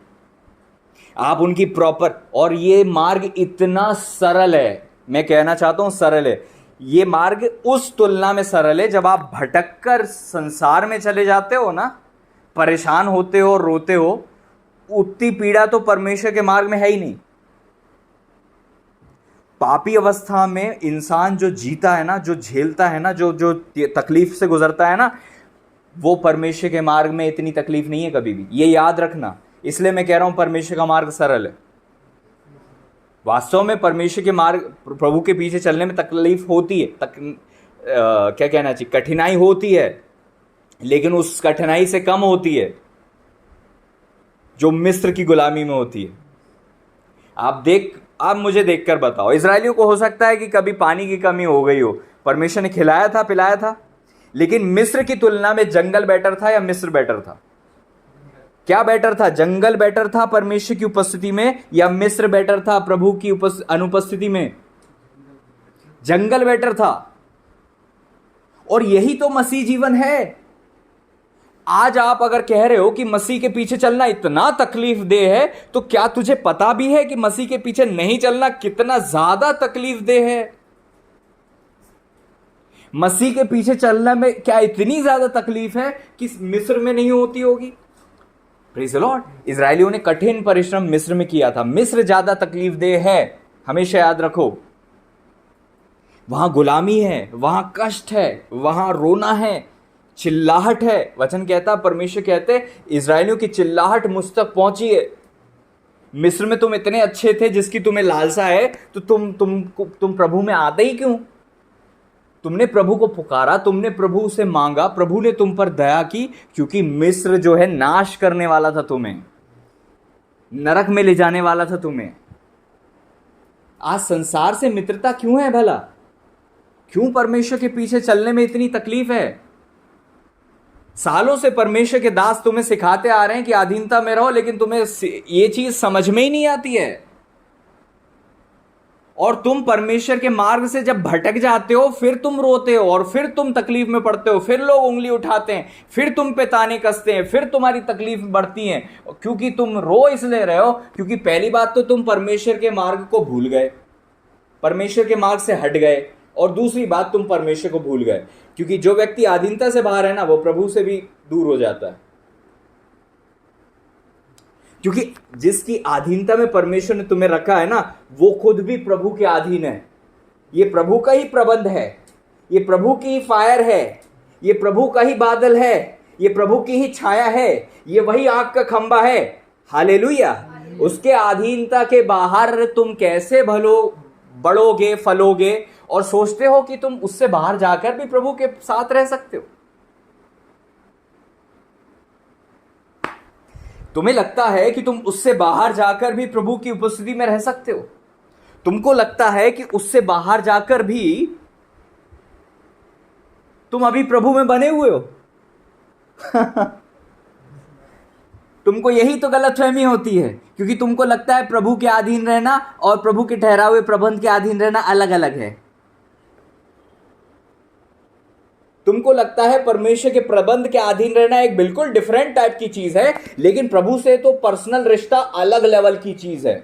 Speaker 1: आप उनकी प्रॉपर, और ये मार्ग इतना सरल है, मैं कहना चाहता हूं सरल है। ये मार्ग उस तुलना में सरल है जब आप भटक कर संसार में चले जाते हो ना, परेशान होते हो और रोते हो, उतनी पीड़ा तो परमेश्वर के मार्ग में है ही नहीं। पापी अवस्था में इंसान जो जीता है ना, जो झेलता है ना, जो जो तकलीफ से गुजरता है ना, वो परमेश्वर के मार्ग में इतनी तकलीफ नहीं है कभी भी, ये याद रखना। इसलिए मैं कह रहा हूं परमेश्वर का मार्ग सरल है। वास्तव में परमेश्वर के मार्ग, प्रभु के पीछे चलने में तकलीफ होती है, क्या कहना चाहिए, कठिनाई होती है, लेकिन उस कठिनाई से कम होती है जो मिस्र की गुलामी में होती है। आप मुझे देखकर बताओ, इजरायलियों को हो सकता है कि कभी पानी की कमी हो गई हो, परमेश्वर ने खिलाया था, पिलाया था, लेकिन मिस्र की तुलना में जंगल बेटर था या मिस्र बेटर था? क्या बेटर था? जंगल बेटर था परमेश्वर की उपस्थिति में, या मिस्र बेटर था प्रभु की अनुपस्थिति में? जंगल बेटर था। और यही तो मसीह जीवन है। आज आप अगर कह रहे हो कि मसीह के पीछे चलना इतना तकलीफ दे है, तो क्या तुझे पता भी है कि मसीह के पीछे नहीं चलना कितना ज्यादा तकलीफ दे है? मसीह के पीछे चलने में क्या इतनी ज्यादा तकलीफ है कि मिस्र में नहीं होती होगी? Praise the Lord. इजरायलियों ने कठिन परिश्रम मिस्र में किया था, मिस्र ज्यादा तकलीफ दे है, हमेशा याद रखो। वहां गुलामी है, वहां कष्ट है, वहां रोना है, चिल्लाहट है। वचन कहता, परमेश्वर कहते, इजरायलियों की चिल्लाहट मुझ तक पहुंची है। मिस्र में तुम इतने अच्छे थे जिसकी तुम्हें लालसा है, तो तुम प्रभु में आते ही क्यों? तुमने प्रभु को पुकारा, तुमने प्रभु से मांगा, प्रभु ने तुम पर दया की, क्योंकि मिस्र जो है नाश करने वाला था, तुम्हें नरक में ले जाने वाला था तुम्हें। आज संसार से मित्रता क्यों है भला? क्यों परमेश्वर के पीछे चलने में इतनी तकलीफ है? सालों से परमेश्वर के दास तुम्हें सिखाते आ रहे हैं कि अधीनता में रहो, लेकिन तुम्हें ये चीज समझ में ही नहीं आती है। और तुम परमेश्वर के मार्ग से जब भटक जाते हो, फिर तुम रोते हो, और फिर तुम तकलीफ में पड़ते हो, फिर लोग उंगली उठाते हैं, फिर तुम पे ताने कसते हैं, फिर तुम्हारी तकलीफ बढ़ती है, क्योंकि तुम रो इसलिए रहे हो क्योंकि पहली बात तो तुम परमेश्वर के मार्ग को भूल गए, परमेश्वर के मार्ग से हट गए, और दूसरी बात तुम परमेश्वर को भूल गए। क्योंकि जो व्यक्ति अधीनता से बाहर है ना, वो प्रभु से भी दूर हो जाता है, क्योंकि जिसकी अधीनता में परमेश्वर ने तुम्हें रखा है ना, वो खुद भी प्रभु के अधीन है। ये प्रभु का ही प्रबंध है, ये प्रभु की ही फायर है, ये प्रभु का ही बादल है, ये प्रभु की ही छाया है, ये वही आग का खंबा है। हालेलुया। उसके अधीनता के बाहर तुम कैसे बढ़ोगे, फलोगे, और सोचते हो कि तुम उससे बाहर जाकर भी प्रभु के साथ रह सकते हो। तुम्हें लगता है कि तुम उससे बाहर जाकर भी प्रभु की उपस्थिति में रह सकते हो। तुमको लगता है कि उससे बाहर जाकर भी तुम अभी प्रभु में बने हुए हो। तुमको यही तो गलतफहमी होती है, क्योंकि तुमको लगता है प्रभु के अधीन रहना और प्रभु के ठहराए हुए प्रबंध के अधीन रहना अलग अलग है। तुमको लगता है परमेश्वर के प्रबंध के अधीन रहना एक बिल्कुल डिफरेंट टाइप की चीज है, लेकिन प्रभु से तो पर्सनल रिश्ता अलग लेवल की चीज है।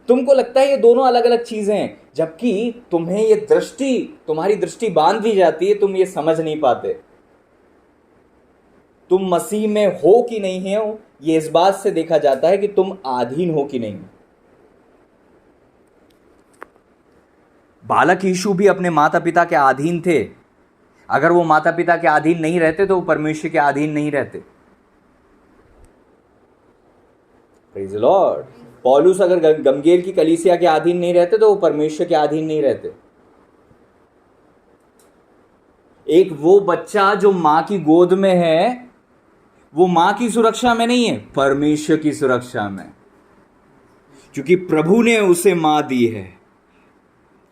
Speaker 1: तुमको लगता है ये दोनों अलग अलग चीजें हैं, जबकि तुम्हें ये तुम्हारी दृष्टि बांध दी जाती है, तुम ये समझ नहीं पाते। तुम मसीह में हो कि नहीं हो, ये इस बात से देखा जाता है कि तुम अधीन हो कि नहीं। बालक यीशु भी अपने माता पिता के अधीन थे। अगर वो माता पिता के अधीन नहीं रहते तो वो परमेश्वर के अधीन नहीं रहते। Praise the Lord. पौलुस अगर गमगेल की कलीसिया के अधीन नहीं रहते तो वो परमेश्वर के अधीन नहीं रहते। एक वो बच्चा जो मां की गोद में है, वो मां की सुरक्षा में नहीं है, परमेश्वर की सुरक्षा में, क्योंकि प्रभु ने उसे मां दी है,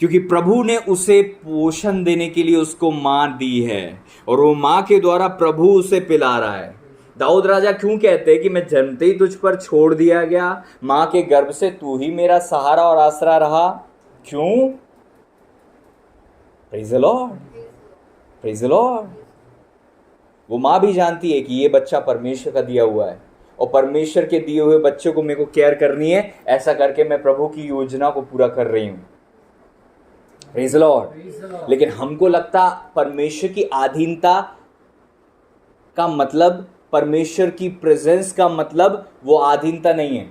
Speaker 1: क्योंकि प्रभु ने उसे पोषण देने के लिए उसको मां दी है, और वो मां के द्वारा प्रभु उसे पिला रहा है। दाऊद राजा क्यों कहते हैं कि मैं जन्मते ही तुझ पर छोड़ दिया गया, मां के गर्भ से तू ही मेरा सहारा और आसरा रहा? क्यों? Praise the Lord, praise the Lord. वो मां भी जानती है कि ये बच्चा परमेश्वर का दिया हुआ है, और परमेश्वर के दिए हुए बच्चों को मेरे को केयर करनी है, ऐसा करके मैं प्रभु की योजना को पूरा कर रही हूं। Praise the Lord. लेकिन हमको लगता परमेश्वर की अधीनता का मतलब, परमेश्वर की प्रेजेंस का मतलब वो अधीनता नहीं है।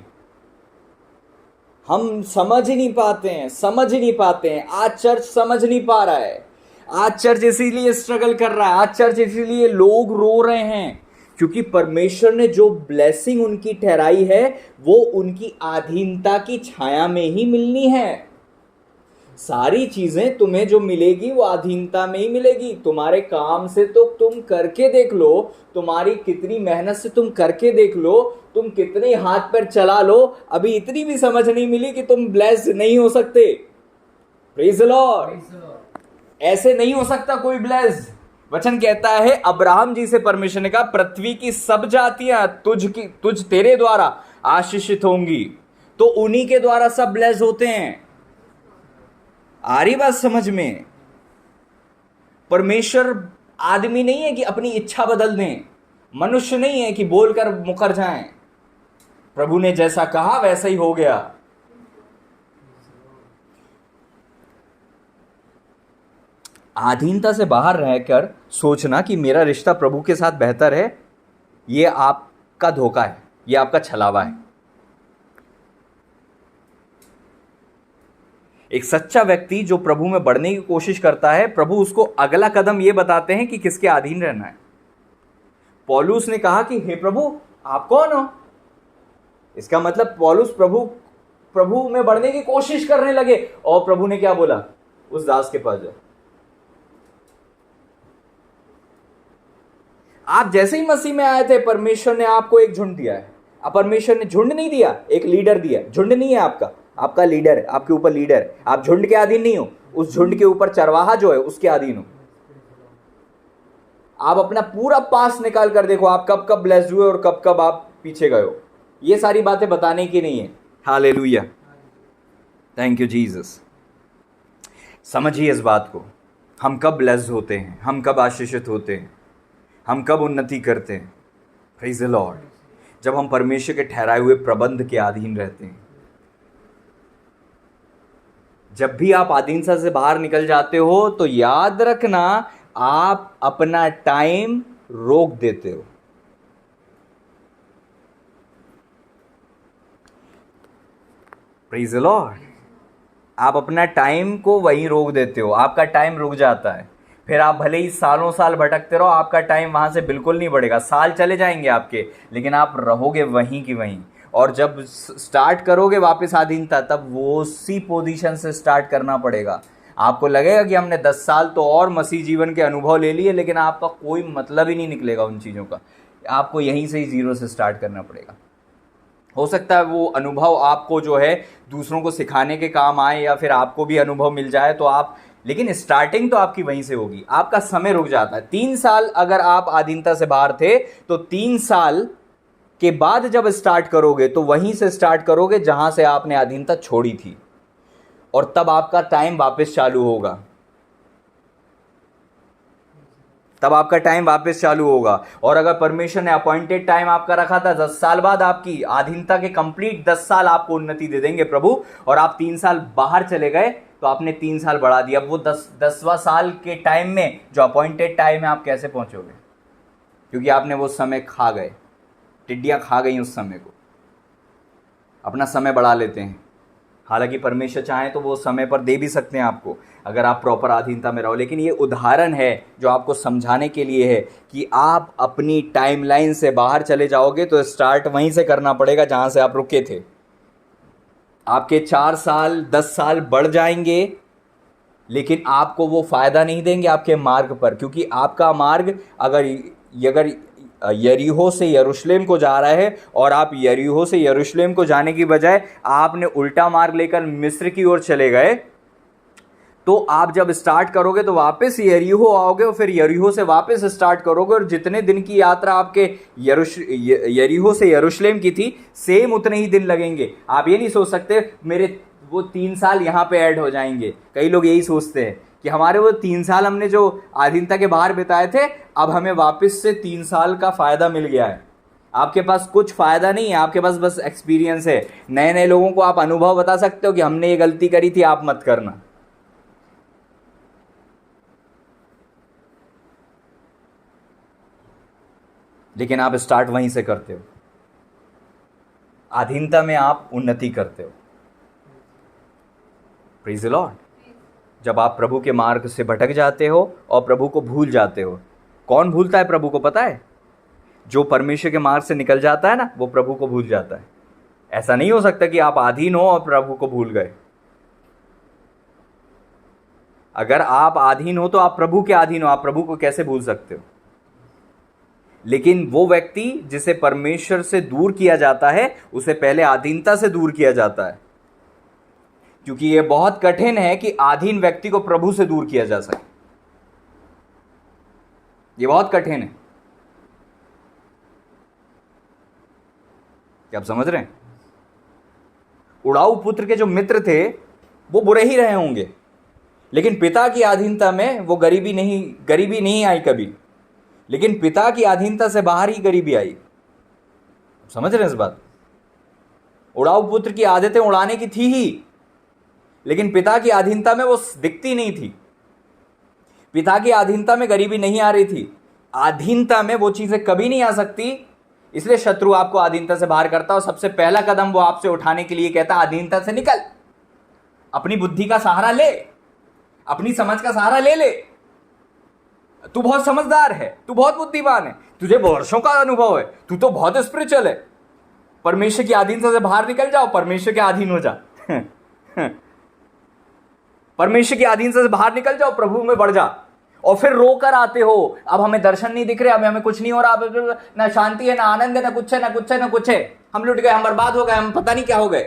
Speaker 1: हम समझ ही नहीं पाते हैं, समझ ही नहीं पाते हैं। आज चर्च समझ नहीं पा रहा है, आज चर्च इसीलिए स्ट्रगल कर रहा है, आज चर्च इसीलिए लोग रो रहे हैं, क्योंकि परमेश्वर ने जो ब्लेसिंग उनकी ठहराई है वो उनकी अधीनता की छाया में ही मिलनी है। सारी चीजें तुम्हें जो मिलेगी वो अधीनता में ही मिलेगी। तुम्हारे काम से तो तुम करके देख लो, तुम्हारी कितनी मेहनत से तुम करके देख लो, तुम कितने हाथ पर चला लो, अभी इतनी भी समझ नहीं मिली कि तुम ब्लेस्ड नहीं हो सकते। Praise the Lord. ऐसे नहीं हो सकता कोई ब्लेस्ड। वचन कहता है अब्राहम जी से परमेश्वर ने कहा पृथ्वी की सब जातियां तुझ तेरे द्वारा आशीषित होंगी। तो उन्हीं के द्वारा सब ब्लेस्ड होते हैं। आ रही बात समझ में? परमेश्वर आदमी नहीं है कि अपनी इच्छा बदल दें, मनुष्य नहीं है कि बोलकर मुकर जाएं। प्रभु ने जैसा कहा वैसा ही हो गया। अधीनता से बाहर रहकर सोचना कि मेरा रिश्ता प्रभु के साथ बेहतर है, यह आपका धोखा है, यह आपका छलावा है। एक सच्चा व्यक्ति जो प्रभु में बढ़ने की कोशिश करता है, प्रभु उसको अगला कदम यह बताते हैं कि किसके अधीन रहना है। पौलुस ने कहा कि हे प्रभु आप कौन हो? इसका मतलब पौलुस प्रभु में बढ़ने की कोशिश करने लगे, और प्रभु ने क्या बोला? उस दास के पास जाओ। आप जैसे ही मसीह में आए थे, परमेश्वर ने आपको एक झुंड दिया है। अब परमेश्वर ने झुंड नहीं दिया, एक लीडर दिया। झुंड नहीं है आपका लीडर है, आपके ऊपर लीडर है। आप झुंड के अधीन नहीं हो, उस झुंड के ऊपर चरवाहा जो है उसके अधीन हो। आप अपना पूरा पास निकाल कर देखो, आप कब कब ब्लेस्ड हुए और कब कब आप पीछे गए हो। ये सारी बातें बताने की नहीं है। Hallelujah, thank you Jesus. समझिए इस बात को, हम कब ब्लेस्ड होते हैं, हम कब आशीषित होते हैं, हम कब उन्नति करते हैं। Praise the Lord. जब हम परमेश्वर के ठहराए हुए प्रबंध के अधीन रहते हैं। जब भी आप अधीनता से बाहर निकल जाते हो तो याद रखना, आप अपना टाइम रोक देते हो। Praise the Lord. आप अपना टाइम को वहीं रोक देते हो, आपका टाइम रुक जाता है। फिर आप भले ही सालों साल भटकते रहो, आपका टाइम वहां से बिल्कुल नहीं बढ़ेगा। साल चले जाएंगे आपके, लेकिन आप रहोगे वहीं की वहीं। और जब स्टार्ट करोगे वापस अधीनता, तब वो उसी पोजीशन से स्टार्ट करना पड़ेगा। आपको लगेगा कि हमने 10 साल तो और मसीह जीवन के अनुभव ले लिए, लेकिन आपका कोई मतलब ही नहीं निकलेगा उन चीज़ों का। आपको यहीं से ही जीरो से स्टार्ट करना पड़ेगा। हो सकता है वो अनुभव आपको जो है दूसरों को सिखाने के काम आए, या फिर आपको भी अनुभव मिल जाए तो आप, लेकिन स्टार्टिंग तो आपकी वहीं से होगी। आपका समय रुक जाता है। 3 साल अगर आप अधीनता से बाहर थे, तो 3 साल के बाद जब स्टार्ट करोगे तो वहीं से स्टार्ट करोगे जहां से आपने अधीनता छोड़ी थी, और तब आपका टाइम वापस चालू होगा। तब आपका टाइम वापस चालू होगा। और अगर परमेश्वर ने अपॉइंटेड टाइम आपका रखा था 10 साल बाद, आपकी अधीनता के कंप्लीट 10 साल आपको उन्नति दे देंगे प्रभु, और आप 3 साल बाहर चले गए तो आपने 3 साल बढ़ा दिया। अब वो 10वां साल के टाइम में जो अपॉइंटेड टाइम है, आप कैसे पहुंचोगे? क्योंकि आपने वो समय खा गए, टिड्डियां खा गई उस समय को। अपना समय बढ़ा लेते हैं। हालांकि परमेश्वर चाहे तो वो समय पर दे भी सकते हैं आपको, अगर आप प्रॉपर अधीनता में रहो। लेकिन ये उदाहरण है जो आपको समझाने के लिए है कि आप अपनी टाइमलाइन से बाहर चले जाओगे तो स्टार्ट वहीं से करना पड़ेगा जहां से आप रुके थे। आपके 4 साल 10 साल बढ़ जाएंगे, लेकिन आपको वो फायदा नहीं देंगे आपके मार्ग पर, क्योंकि आपका मार्ग अगर यरीहो से यरूशलेम को जा रहा है, और आप यरीहो से यरूशलेम को जाने की बजाय आपने उल्टा मार्ग लेकर मिस्र की ओर चले गए, तो आप जब स्टार्ट करोगे तो वापस यरीहो आओगे, और फिर यरीहो से वापस स्टार्ट करोगे, और जितने दिन की यात्रा आपके यरीहो से यरूशलेम की थी, सेम उतने ही दिन लगेंगे। आप ये नहीं सोच सकते मेरे वो 3 साल यहाँ पे ऐड हो जाएंगे। कई लोग यही सोचते हैं कि हमारे वो 3 साल हमने जो अधीनता के बाहर बिताए थे, अब हमें वापस से 3 साल का फायदा मिल गया है। आपके पास कुछ फायदा नहीं है, आपके पास बस एक्सपीरियंस है। नए नए लोगों को आप अनुभव बता सकते हो कि हमने ये गलती करी थी, आप मत करना। लेकिन आप स्टार्ट वहीं से करते हो। अधीनता में आप उन्नति करते हो। Praise the Lord. जब आप प्रभु के मार्ग से भटक जाते हो और प्रभु को भूल जाते हो, कौन भूलता है प्रभु को पता है? जो परमेश्वर के मार्ग से निकल जाता है ना, वो प्रभु को भूल जाता है। ऐसा नहीं हो सकता कि आप अधीन हो और प्रभु को भूल गए। अगर आप अधीन हो तो आप प्रभु के अधीन हो, आप प्रभु को कैसे भूल सकते हो? लेकिन वो व्यक्ति जिसे परमेश्वर से दूर किया जाता है, उसे पहले अधीनता से दूर किया जाता है, क्योंकि यह बहुत कठिन है कि अधीन व्यक्ति को प्रभु से दूर किया जा सके। यह बहुत कठिन है। क्या आप समझ रहे हैं? उड़ाऊ पुत्र के जो मित्र थे वो बुरे ही रहे होंगे, लेकिन पिता की अधीनता में वो गरीबी नहीं आई कभी, लेकिन पिता की अधीनता से बाहर ही गरीबी आई। समझ रहे हैं इस बात? उड़ाऊ पुत्र की आदतें उड़ाने की थी ही, लेकिन पिता की अधीनता में वो दिखती नहीं थी। पिता की अधीनता में गरीबी नहीं आ रही थी। अधीनता में वो चीजें कभी नहीं आ सकती, इसलिए शत्रु आपको अधीनता से बाहर करता है और सबसे पहला कदम वो आपसे उठाने के लिए कहता है, अधीनता से निकल, अपनी बुद्धि का सहारा ले, अपनी समझ का सहारा ले ले। तू बहुत समझदार है, तू बहुत बुद्धिमान है, तुझे वर्षों का अनुभव है, तू तो बहुत स्पिरिचुअल है। परमेश्वर की अधीनता से बाहर निकल जाओ, परमेश्वर के अधीन हो जा। परमेश्वर की अधीनता से बाहर निकल जाओ, प्रभु में बढ़ जा। और फिर रोकर आते हो, अब हमें दर्शन नहीं दिख रहे, अब हमें कुछ नहीं हो रहा, अब ना शांति है, ना आनंद है, ना कुछ है, ना कुछ है, ना कुछ है। हम लुट गए, हम बर्बाद हो गए, हम पता नहीं क्या हो गए।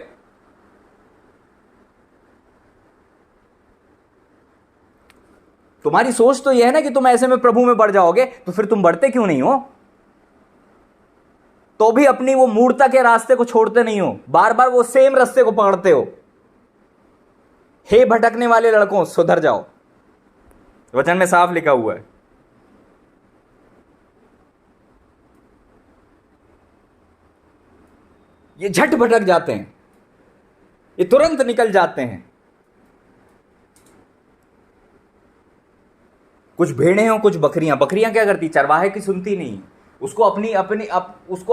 Speaker 1: तुम्हारी सोच तो यह है ना कि तुम ऐसे में प्रभु में बढ़ जाओगे, तो फिर तुम बढ़ते क्यों नहीं हो? तो भी अपनी वो मूर्खता के रास्ते को छोड़ते नहीं हो, बार बार वो सेम रास्ते को पकड़ते हो। हे भटकने वाले लड़कों, सुधर जाओ। वचन में साफ लिखा हुआ है। ये झट भटक जाते हैं, ये तुरंत निकल जाते हैं। कुछ भेड़ें हो, कुछ बकरियां। बकरियां क्या करती? चरवाहे की सुनती नहीं, उसको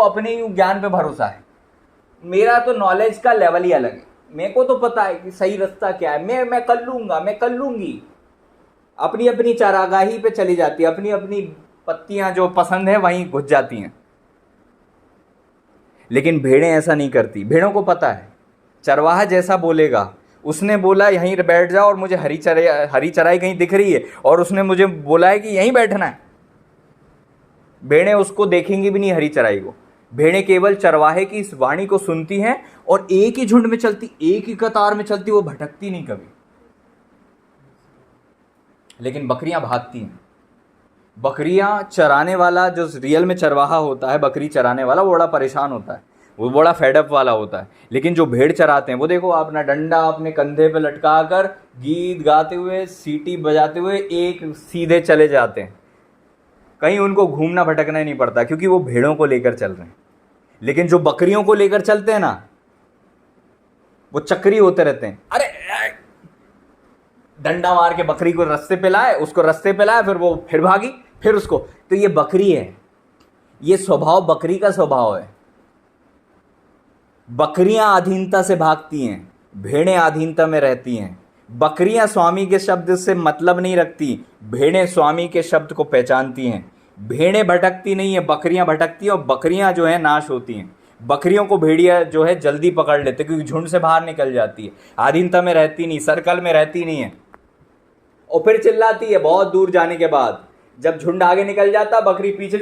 Speaker 1: अपने ज्ञान पे भरोसा है। मेरा तो नॉलेज का लेवल ही अलग है, मेरे को तो पता है कि सही रास्ता क्या है, मैं कर लूंगा, मैं कर लूंगी। अपनी अपनी चारागाही पे चली जाती है, अपनी अपनी पत्तियां जो पसंद है वहीं घुस जाती हैं। लेकिन भेड़ें ऐसा नहीं करती। भेड़ों को पता है चरवाहा जैसा बोलेगा, उसने बोला यहीं बैठ जाओ और मुझे हरी चराई कहीं दिख रही है और उसने मुझे बोला है कि यहीं बैठना है, भेड़ें उसको देखेंगी भी नहीं हरी चराई को। भेड़ें केवल चरवाहे की इस वाणी को सुनती हैं और एक ही झुंड में चलती, एक ही कतार में चलती, वो भटकती नहीं कभी। लेकिन बकरियां भागती हैं। बकरियां चराने वाला जो रियल में चरवाहा होता है, बकरी चराने वाला, वो बड़ा परेशान होता है, वो बड़ा फेडअप वाला होता है। लेकिन जो भेड़ चराते हैं वो देखो, अपना डंडा अपने कंधे पे लटका कर गीत गाते हुए, सीटी बजाते हुए एक सीधे चले जाते हैं। कहीं उनको घूमना भटकना ही नहीं पड़ता, क्योंकि वो भेड़ों को लेकर चल रहे हैं। लेकिन जो बकरियों को लेकर चलते हैं ना, वो चक्री होते रहते हैं। अरे डंडा मार के बकरी को रास्ते पे लाए, उसको रास्ते पे लाए, फिर वो फिर भागी, फिर उसको। तो ये बकरी है, ये स्वभाव बकरी का स्वभाव है। बकरियां अधीनता से भागती हैं, भेड़ें अधीनता में रहती हैं। बकरियां स्वामी के शब्द से मतलब नहीं रखती, भेड़ें स्वामी के शब्द को पहचानती हैं। भेड़ें भटकती नहीं है, बकरियां भटकती हैं, और बकरियां जो है नाश होती हैं। बकरियों को भेड़िया जो है जल्दी पकड़ लेते, क्योंकि झुंड से बाहर निकल जाती है, अधीनता में रहती नहीं, सर्कल में रहती नहीं है, और फिर चिल्लाती है बहुत दूर जाने के बाद। जब झुंड आगे निकल जाता, बकरी पीछे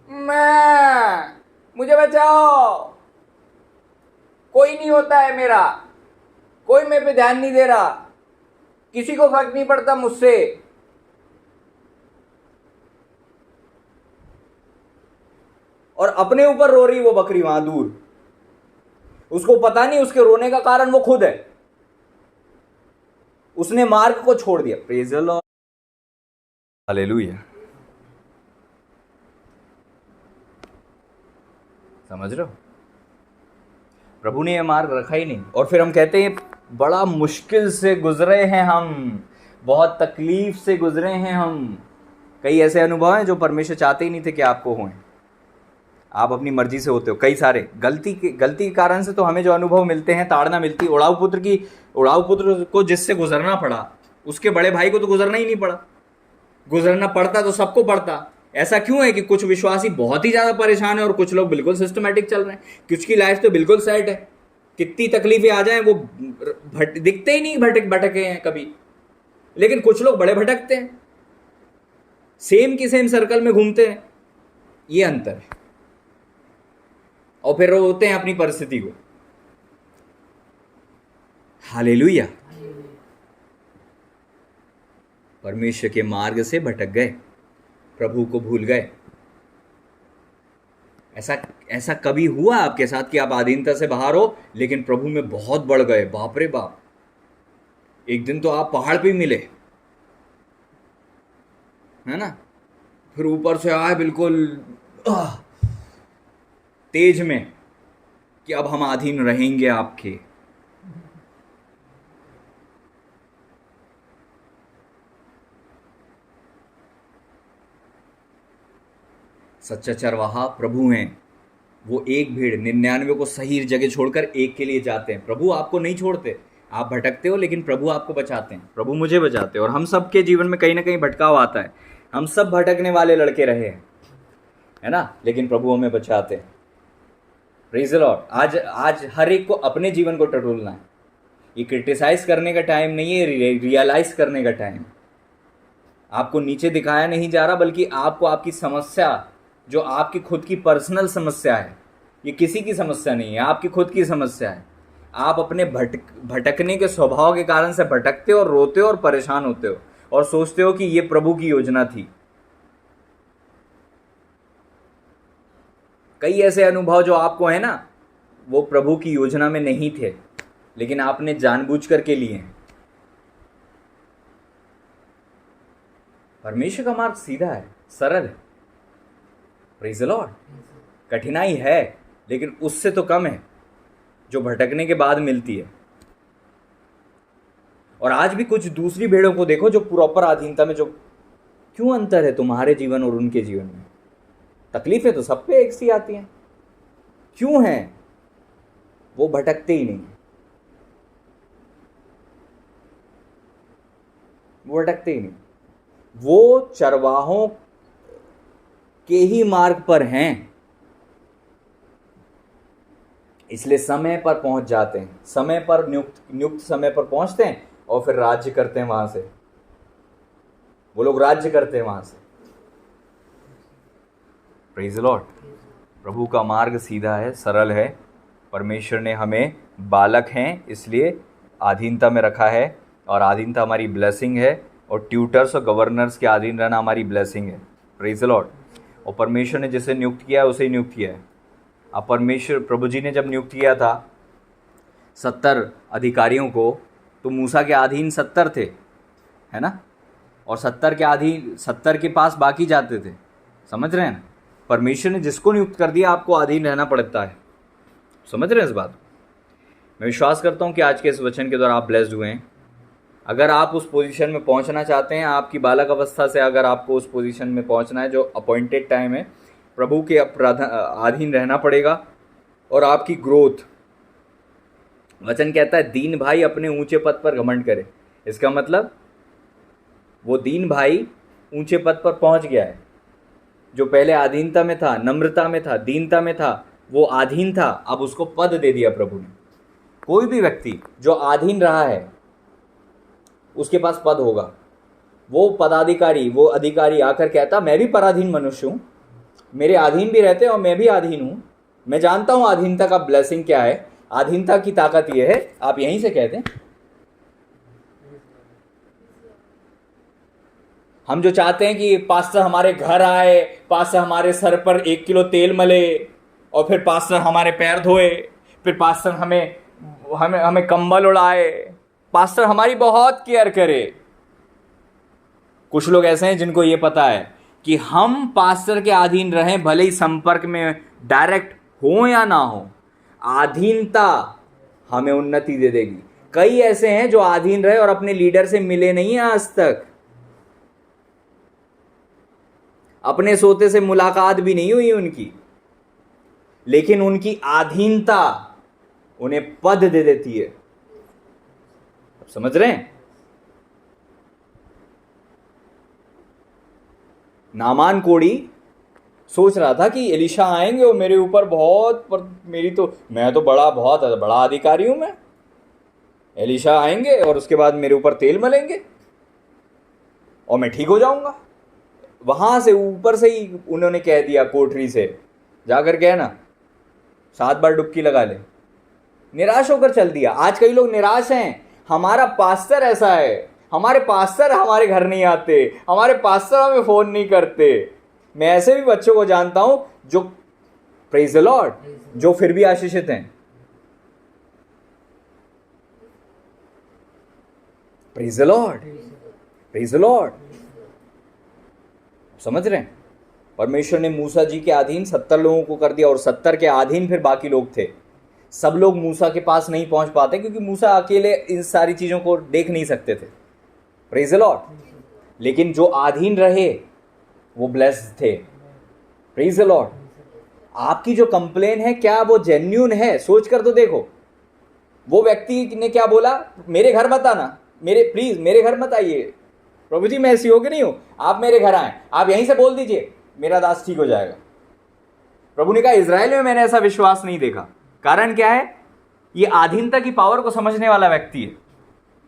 Speaker 1: मैं मुझे बचाओ, कोई नहीं होता है मेरा, कोई मेरे पे ध्यान नहीं दे रहा, किसी को फर्क नहीं पड़ता मुझसे। और अपने ऊपर रो रही वो बकरी वहां दूर, उसको पता नहीं उसके रोने का कारण वो खुद है, उसने मार्ग को छोड़ दिया। Praise the Lord, hallelujah. समझ रहे हो? प्रभु ने यह मार्ग रखा ही नहीं। और फिर हम कहते हैं बड़ा मुश्किल से गुजरे हैं हम, बहुत तकलीफ से गुजरे हैं हम। कई ऐसे अनुभव हैं जो परमेश्वर चाहते ही नहीं थे कि आपको हों। आप अपनी मर्जी से होते हो। कई सारे गलती के कारण से तो हमें जो अनुभव मिलते हैं, ताड़ना मिलती है। उड़ाऊ पुत्र को जिससे गुजरना पड़ा, उसके बड़े भाई को तो गुजरना ही नहीं पड़ा। गुजरना पड़ता तो सबको पड़ता। ऐसा क्यों है कि कुछ विश्वासी बहुत ही ज्यादा परेशान है और कुछ लोग बिल्कुल सिस्टमैटिक चल रहे हैं? कुछ की लाइफ तो बिल्कुल सेट है, कितनी तकलीफें आ जाएं वो दिखते ही नहीं भटके हैं कभी। लेकिन कुछ लोग बड़े भटकते हैं, सेम की सेम सर्कल में घूमते हैं। ये अंतर है। और फिर रोते हैं अपनी परिस्थिति को। हालेलुया। परमेश्वर के मार्ग से भटक गए, प्रभु को भूल गए। ऐसा कभी हुआ आपके साथ कि आप अधीनता से बाहर हो लेकिन प्रभु में बहुत बढ़ गए? बाप रे बाप, एक दिन तो आप पहाड़ पे मिले, है ना, फिर ऊपर से आए बिल्कुल तेज में कि अब हम अधीन रहेंगे आपके। सच्चा चरवाहा प्रभु हैं। वो एक भीड़ 99 को सही जगह छोड़कर एक के लिए जाते हैं। प्रभु आपको नहीं छोड़ते, आप भटकते हो लेकिन प्रभु आपको बचाते हैं। प्रभु मुझे बचाते हैं। और हम सब के जीवन में कहीं ना कहीं भटकाव आता है। हम सब भटकने वाले लड़के रहे हैं, है ना, लेकिन प्रभु हमें बचाते हैं। Praise the Lord. आज हर एक को अपने जीवन को टटोलना है। ये क्रिटिसाइज करने का टाइम नहीं है, रियलाइज करने का टाइम। आपको नीचे दिखाया नहीं जा रहा, बल्कि आपको आपकी समस्या, जो आपकी खुद की पर्सनल समस्या है, ये किसी की समस्या नहीं है, आपकी खुद की समस्या है। आप अपने भटकने के स्वभाव के कारण से भटकते हो और रोते हो और परेशान होते हो और सोचते हो कि ये प्रभु की योजना थी। कई ऐसे अनुभव जो आपको है ना, वो प्रभु की योजना में नहीं थे, लेकिन आपने जानबूझ करके लिए हैं। परमेश्वर का मार्ग सीधा है, सरल है। Praise the Lord. कठिनाई है लेकिन उससे तो कम है जो भटकने के बाद मिलती है। और आज भी कुछ दूसरी भेड़ों को देखो जो प्रॉपर अधीनता में, जो क्यों अंतर है तुम्हारे जीवन और उनके जीवन में? तकलीफें तो सब पे एक सी आती हैं, क्यों हैं? वो भटकते ही नहीं, वो भटकते ही नहीं, वो चरवाहों के ही मार्ग पर हैं, इसलिए समय पर पहुंच जाते हैं। समय पर नियुक्त समय पर पहुंचते हैं और फिर राज्य करते हैं वहां से। वो लोग राज्य करते हैं वहां से। Praise the Lord. प्रभु का मार्ग सीधा है, सरल है। परमेश्वर ने हमें बालक हैं इसलिए अधीनता में रखा है, और अधीनता हमारी ब्लेसिंग है, और ट्यूटर्स और गवर्नर्स के अधीन रहना हमारी ब्लेसिंग है। Praise the Lord. और परमेश्वर ने जिसे नियुक्त किया है उसे ही नियुक्त किया है। अब परमेश्वर, प्रभु जी ने जब नियुक्त किया था 70 अधिकारियों को, तो मूसा के अधीन 70 थे, है ना, और 70 के पास बाकी जाते थे। समझ रहे हैं ना? परमेश्वर ने जिसको नियुक्त कर दिया आपको अधीन रहना पड़ता है। समझ रहे हैं इस बात? मैं विश्वास करता हूँ कि आज के इस वचन के द्वारा आप ब्लेस्ड हुए हैं। अगर आप उस पोजीशन में पहुंचना चाहते हैं, आपकी बालक अवस्था से अगर आपको उस पोजीशन में पहुंचना है जो अपॉइंटेड टाइम है, प्रभु के अधीन रहना पड़ेगा। और आपकी ग्रोथ, वचन कहता है दीन भाई अपने ऊंचे पद पर घमंड करे। इसका मतलब वो दीन भाई ऊंचे पद पर पहुंच गया है। जो पहले अधीनता में था, नम्रता में था, दीनता में था, वो अधीन था, अब उसको पद दे दिया प्रभु ने। कोई भी व्यक्ति जो अधीन रहा है उसके पास पद होगा। वो पदाधिकारी, वो अधिकारी आकर कहता मैं भी पराधीन मनुष्य हूँ, मेरे अधीन भी रहते हैं और मैं भी अधीन हूँ, मैं जानता हूँ अधीनता का ब्लेसिंग क्या है, अधीनता की ताकत ये है। आप यहीं से कहते हैं। हम जो चाहते हैं कि पास्टर हमारे घर आए, पास्टर हमारे सर पर 1 किलो तेल मले, और फिर पास्टर हमारे पैर धोए, फिर पास्टर हमें कंबल उड़ाए, पास्टर हमारी बहुत केयर करे। कुछ लोग ऐसे हैं जिनको ये पता है कि हम पास्टर के अधीन रहें, भले ही संपर्क में डायरेक्ट हो या ना हो, अधीनता हमें उन्नति दे देगी। कई ऐसे हैं जो अधीन रहे और अपने लीडर से मिले नहीं हैं आज तक, अपने सोते से मुलाकात भी नहीं हुई उनकी, लेकिन उनकी आधीनता उन्हें पद दे देती है। आप समझ रहे हैं? नामान कोड़ी सोच रहा था कि एलिशा आएंगे और मेरे ऊपर मैं तो बहुत बड़ा अधिकारी हूं मैं। एलिशा आएंगे और उसके बाद मेरे ऊपर तेल मलेंगे और मैं ठीक हो जाऊंगा। वहां से ऊपर से ही उन्होंने कह दिया, कोठरी से जाकर कहना 7 बार डुबकी लगा ले। निराश होकर चल दिया। आज कई लोग निराश हैं। हमारा पास्टर ऐसा है, हमारे पास्टर हमारे घर नहीं आते, हमारे पास्टर हमें फोन नहीं करते। मैं ऐसे भी बच्चों को जानता हूं जो, प्रेज द लॉर्ड, जो फिर भी आशीषित हैं। Praise the Lord, praise the Lord. समझ रहे हैं? परमेश्वर ने मूसा जी के अधीन 70 लोगों को कर दिया और 70 के अधीन फिर बाकी लोग थे। सब लोग मूसा के पास नहीं पहुंच पाते क्योंकि मूसा अकेले इन सारी चीजों को देख नहीं सकते थे। Praise the Lord. लेकिन जो अधीन रहे वो ब्लेस्ड थे। Praise the Lord. आपकी जो कंप्लेन है, क्या वो जेन्युइन है? सोच कर तो देखो। वो व्यक्ति ने क्या बोला, मेरे घर मत आना, प्लीज मेरे घर मत आइए, प्रभु जी मैं ऐसी हो कि नहीं हूं, आप मेरे घर आए, आप यहीं से बोल दीजिए, मेरा दास ठीक हो जाएगा। प्रभु ने कहा इजराइल में मैंने ऐसा विश्वास नहीं देखा। कारण क्या है? ये आधीनता की पावर को समझने वाला व्यक्ति है।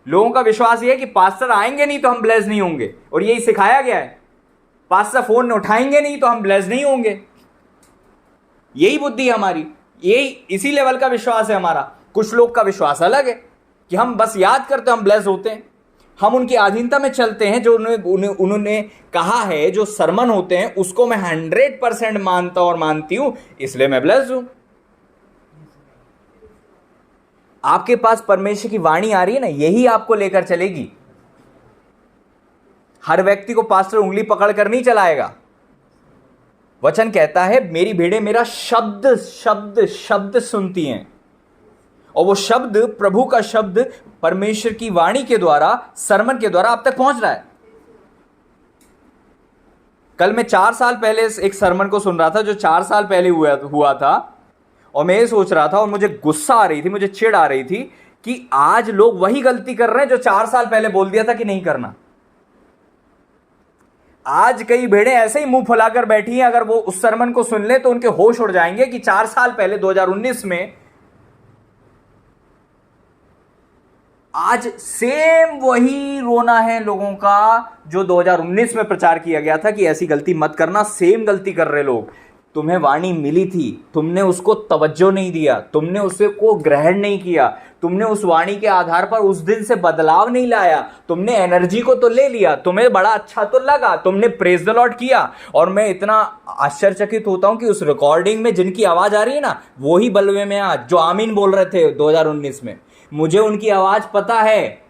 Speaker 1: लोगों का विश्वास ये है कि पास्टर आएंगे नहीं तो हम ब्लेस नहीं होंगे, और यही सिखाया गया है। पास्टर फोन उठाएंगे नहीं तो हम ब्लेस नहीं होंगे। यही बुद्धि है हमारी, यही इसी लेवल का विश्वास है हमारा। कुछ लोग का विश्वास अलग है कि हम बस याद करते हम ब्लेस होते हैं। हम उनकी अधीनता में चलते हैं। जो उन्होंने कहा है, जो सरमन होते हैं उसको मैं 100% मानता और मानती हूं, इसलिए मैं ब्लेस हूं। आपके पास परमेश्वर की वाणी आ रही है ना, यही आपको लेकर चलेगी। हर व्यक्ति को पास्टर उंगली पकड़कर नहीं चलाएगा। वचन कहता है मेरी भेड़ें मेरा शब्द शब्द शब्द सुनती हैं, और वो शब्द, प्रभु का शब्द परमेश्वर की वाणी के द्वारा, सरमन के द्वारा आप तक पहुंच रहा है। कल मैं 4 साल पहले एक सरमन को सुन रहा था जो 4 साल पहले हुआ था, और मैं ये सोच रहा था और मुझे गुस्सा आ रही थी, मुझे चिढ़ आ रही थी कि आज लोग वही गलती कर रहे हैं जो 4 साल पहले बोल दिया था कि नहीं करना। आज कई भेड़ें ऐसे ही मुंह फुलाकर बैठी हैं, अगर वो उस सरमन को सुन ले तो उनके होश उड़ जाएंगे कि 4 साल पहले 2019 में आज सेम वही रोना है लोगों का जो 2019 में प्रचार किया गया था कि ऐसी गलती मत करना। सेम गलती कर रहे लोग। तुम्हें वाणी मिली थी, तुमने उसको तवज्जो नहीं दिया, तुमने उसे को ग्रहण नहीं किया, तुमने उस वाणी के आधार पर उस दिन से बदलाव नहीं लाया, तुमने एनर्जी को तो ले लिया, तुम्हें बड़ा अच्छा तो लगा, तुमने प्रेज द लॉर्ड किया। और मैं इतना आश्चर्यचकित होता हूं कि उस रिकॉर्डिंग में जिनकी आवाज आ रही है ना, वही बलवे में आज जो आमीन बोल रहे थे 2019 में, मुझे उनकी आवाज पता है।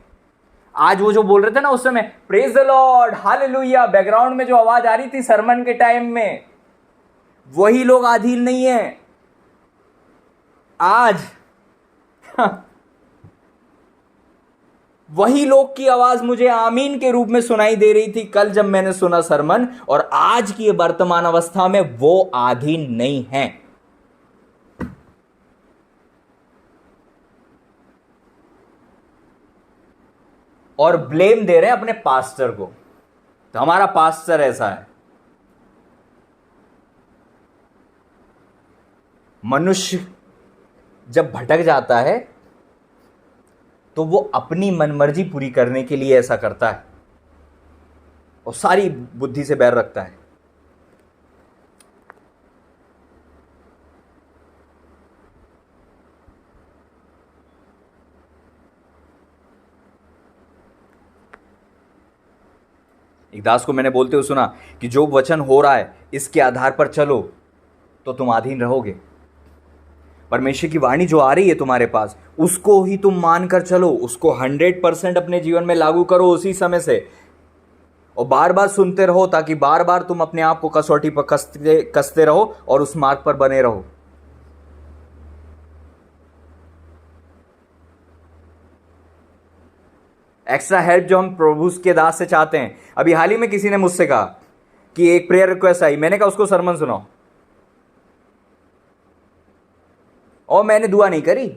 Speaker 1: आज वो जो बोल रहे थे ना उस समय, praise the Lord, hallelujah, background में जो आवाज आ रही थी सरमन के टाइम में, वही लोग अधीन नहीं है आज। वही लोग की आवाज मुझे आमीन के रूप में सुनाई दे रही थी कल जब मैंने सुना सरमन, और आज की वर्तमान अवस्था में वो अधीन नहीं है। और ब्लेम दे रहे हैं अपने पास्टर को, तो हमारा पास्टर ऐसा है। मनुष्य जब भटक जाता है तो वो अपनी मनमर्जी पूरी करने के लिए ऐसा करता है और सारी बुद्धि से बैर रखता है। एक दास को मैंने बोलते हुए सुना कि जो वचन हो रहा है इसके आधार पर चलो तो तुम अधीन रहोगे। परमेश्वर की वाणी जो आ रही है तुम्हारे पास, उसको ही तुम मानकर चलो, उसको 100% अपने जीवन में लागू करो उसी समय से, और बार बार सुनते रहो ताकि बार बार तुम अपने आप को कसौटी पर कसते रहो और उस मार्ग पर बने रहो। एक्स्ट्रा हेल्प जो हम प्रभु के दास से चाहते हैं। अभी हाल ही में किसी ने मुझसे कहा कि एक प्रेयर रिक्वेस्ट आई, मैंने कहा उसको सरमन सुनाओ। और मैंने दुआ नहीं करी।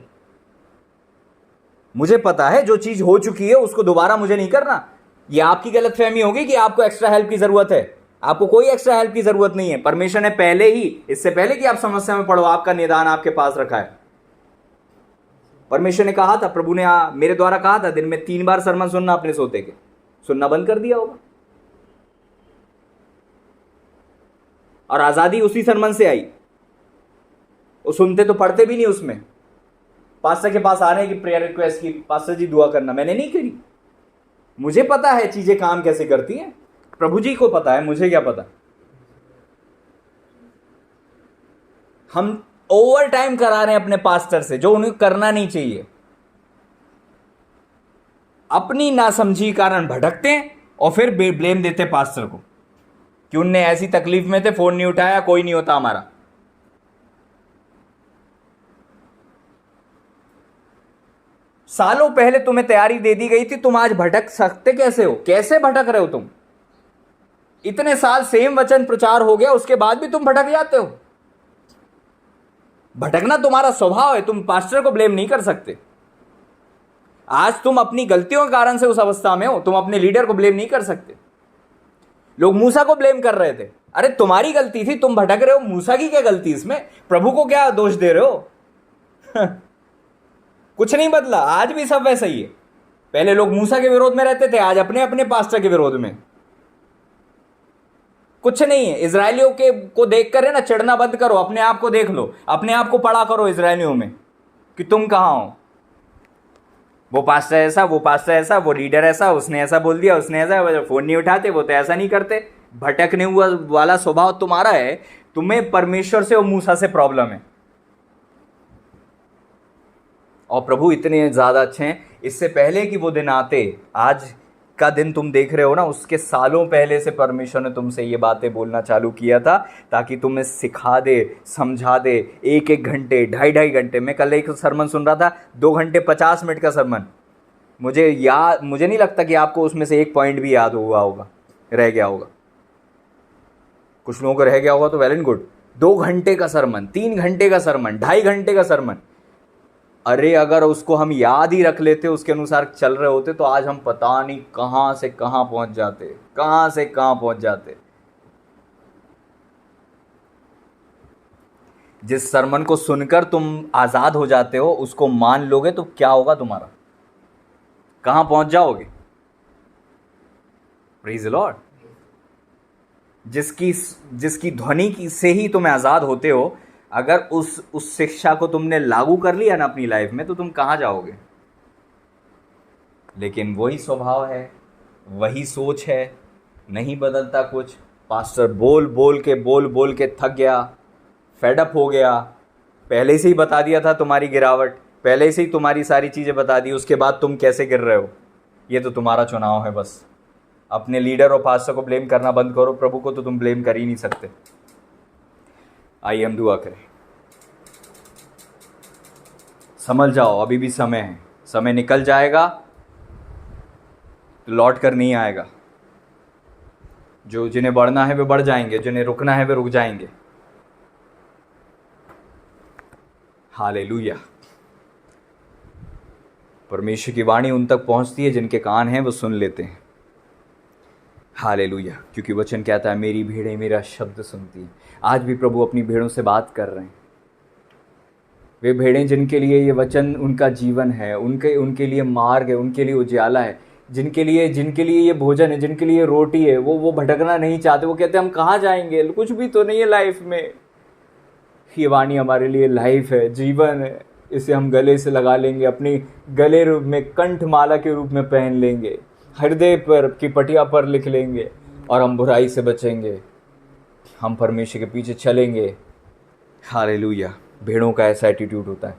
Speaker 1: मुझे पता है जो चीज हो चुकी है उसको दोबारा मुझे नहीं करना। ये आपकी गलतफहमी होगी कि आपको एक्स्ट्रा हेल्प की जरूरत है। आपको कोई एक्स्ट्रा हेल्प की जरूरत नहीं है। परमेश्वर ने पहले ही, इससे पहले कि आप समस्या में पड़ो, आपका निदान आपके पास रखा है। परमेश्वर ने कहा था, प्रभु ने मेरे द्वारा कहा था, दिन में 3 बार सरमन सुनना अपने सोते के। सुनना बंद कर दिया होगा। और आजादी उसी सरमन से आई। वो सुनते तो पढ़ते भी नहीं उसमें। पास्टर के पास आने की प्रेयर रिक्वेस्ट की, पास्टर जी दुआ करना, मैंने नहीं करी। मुझे पता है चीजें काम कैसे करती हैं। प्रभु जी को पता है, मुझे क्या पता। हम ओवर टाइम करा रहे हैं अपने पास्टर से, जो उन्हें करना नहीं चाहिए। अपनी नासमझी कारण भटकते हैं और फिर ब्लेम देते पास्टर को कि उनने ऐसी तकलीफ में थे, फोन नहीं उठाया, कोई नहीं होता हमारा। सालों पहले तुम्हें तैयारी दे दी गई थी, तुम आज भटक सकते कैसे हो? कैसे भटक रहे हो तुम? इतने साल सेम वचन प्रचार हो गया, उसके बाद भी तुम भटक जाते हो। भटकना तुम्हारा स्वभाव है, तुम पास्टर को ब्लेम नहीं कर सकते। आज तुम अपनी गलतियों के कारण से उस अवस्था में हो, तुम अपने लीडर को ब्लेम नहीं कर सकते। लोग मूसा को ब्लेम कर रहे थे, अरे तुम्हारी गलती थी, तुम भटक रहे हो, मूसा की क्या गलती इसमें? प्रभु को क्या दोष दे रहे हो? कुछ नहीं बदला, आज भी सब वैसा ही है। पहले लोग मूसा के विरोध में रहते थे, आज अपने अपने पास्टर के विरोध में। कुछ नहीं है। इजरायलियों के को देख कर है ना, चिढ़ना बंद करो, अपने आप को देख लो, अपने आप को पढ़ा करो इजरायलियों में कि तुम कहां हो। वो पास्टर ऐसा, वो पास्टर ऐसा, वो लीडर ऐसा, उसने ऐसा बोल दिया, उसने ऐसा, फोन नहीं उठाते, वो तो ऐसा नहीं करते। भटकने हुआ वाला स्वभाव तुम्हारा है। तुम्हें परमेश्वर से और मूसा से प्रॉब्लम है। और प्रभु इतने ज्यादा अच्छे हैं, इससे पहले कि वो दिन आते, आज का दिन तुम देख रहे हो ना, उसके सालों पहले से परमेश्वर ने तुमसे ये बातें बोलना चालू किया था, ताकि तुम्हें सिखा दे, समझा दे। 1-1 घंटे, 2.5-2.5 घंटे। मैं कल एक सरमन सुन रहा था, 2 घंटे 50 मिनट का सरमन। मुझे नहीं लगता कि आपको उसमें से एक पॉइंट भी याद हुआ होगा, रह गया होगा। कुछ लोगों को रह गया होगा तो वेल एंड गुड। 2 घंटे का सरमन, 3 घंटे का सरमन, 2.5 घंटे का सरमन। अरे अगर उसको हम याद ही रख लेते, उसके अनुसार चल रहे होते, तो आज हम पता नहीं कहां से कहां पहुंच जाते, कहां से कहां पहुंच जाते। जिस सरमन को सुनकर तुम आजाद हो जाते हो, उसको मान लोगे तो क्या होगा तुम्हारा? कहां पहुंच जाओगे? Praise the Lord. जिसकी ध्वनि से ही तुम आजाद होते हो, अगर उस शिक्षा को तुमने लागू कर लिया ना अपनी लाइफ में, तो तुम कहां जाओगे? लेकिन वही स्वभाव है, वही सोच है, नहीं बदलता कुछ। पास्टर बोल बोल के थक गया, फेडअप हो गया। पहले से ही बता दिया था तुम्हारी गिरावट, पहले से ही तुम्हारी सारी चीज़ें बता दी, उसके बाद तुम कैसे गिर रहे हो? ये तो तुम्हारा चुनाव है। बस अपने लीडर और पास्टर को ब्लेम करना बंद करो, प्रभु को तो तुम ब्लेम कर ही नहीं सकते। आइए हम दुआ करें। समझ जाओ, अभी भी समय है। समय निकल जाएगा तो लौट कर नहीं आएगा। जिन्हें बढ़ना है वे बढ़ जाएंगे, जिन्हें रुकना है वे रुक जाएंगे। हालेलुया। परमेश्वर की वाणी उन तक पहुंचती है, जिनके कान हैं वो सुन लेते हैं। हालेलुया। क्योंकि वचन कहता है, मेरी भेड़ें मेरा शब्द सुनती हैं। आज भी प्रभु अपनी भेड़ों से बात कर रहे हैं। वे भेड़ें जिनके लिए ये वचन उनका जीवन है, उनके लिए मार्ग है, उनके लिए उजाला है, जिनके लिए ये भोजन है, जिनके लिए रोटी है, वो भटकना नहीं चाहते। वो कहते हैं हम कहाँ जाएंगे, कुछ भी तो नहीं है लाइफ में। ये वाणी हमारे लिए लाइफ है, जीवन है। इसे हम गले से लगा लेंगे, अपनी गले रूप में कंठमाला के रूप में पहन लेंगे, हृदय पर की पटिया पर लिख लेंगे, और हम बुराई से बचेंगे। हम परमेश्वर के पीछे चलेंगे। हालेलुया। भेड़ों का ऐसा एटीट्यूड होता है।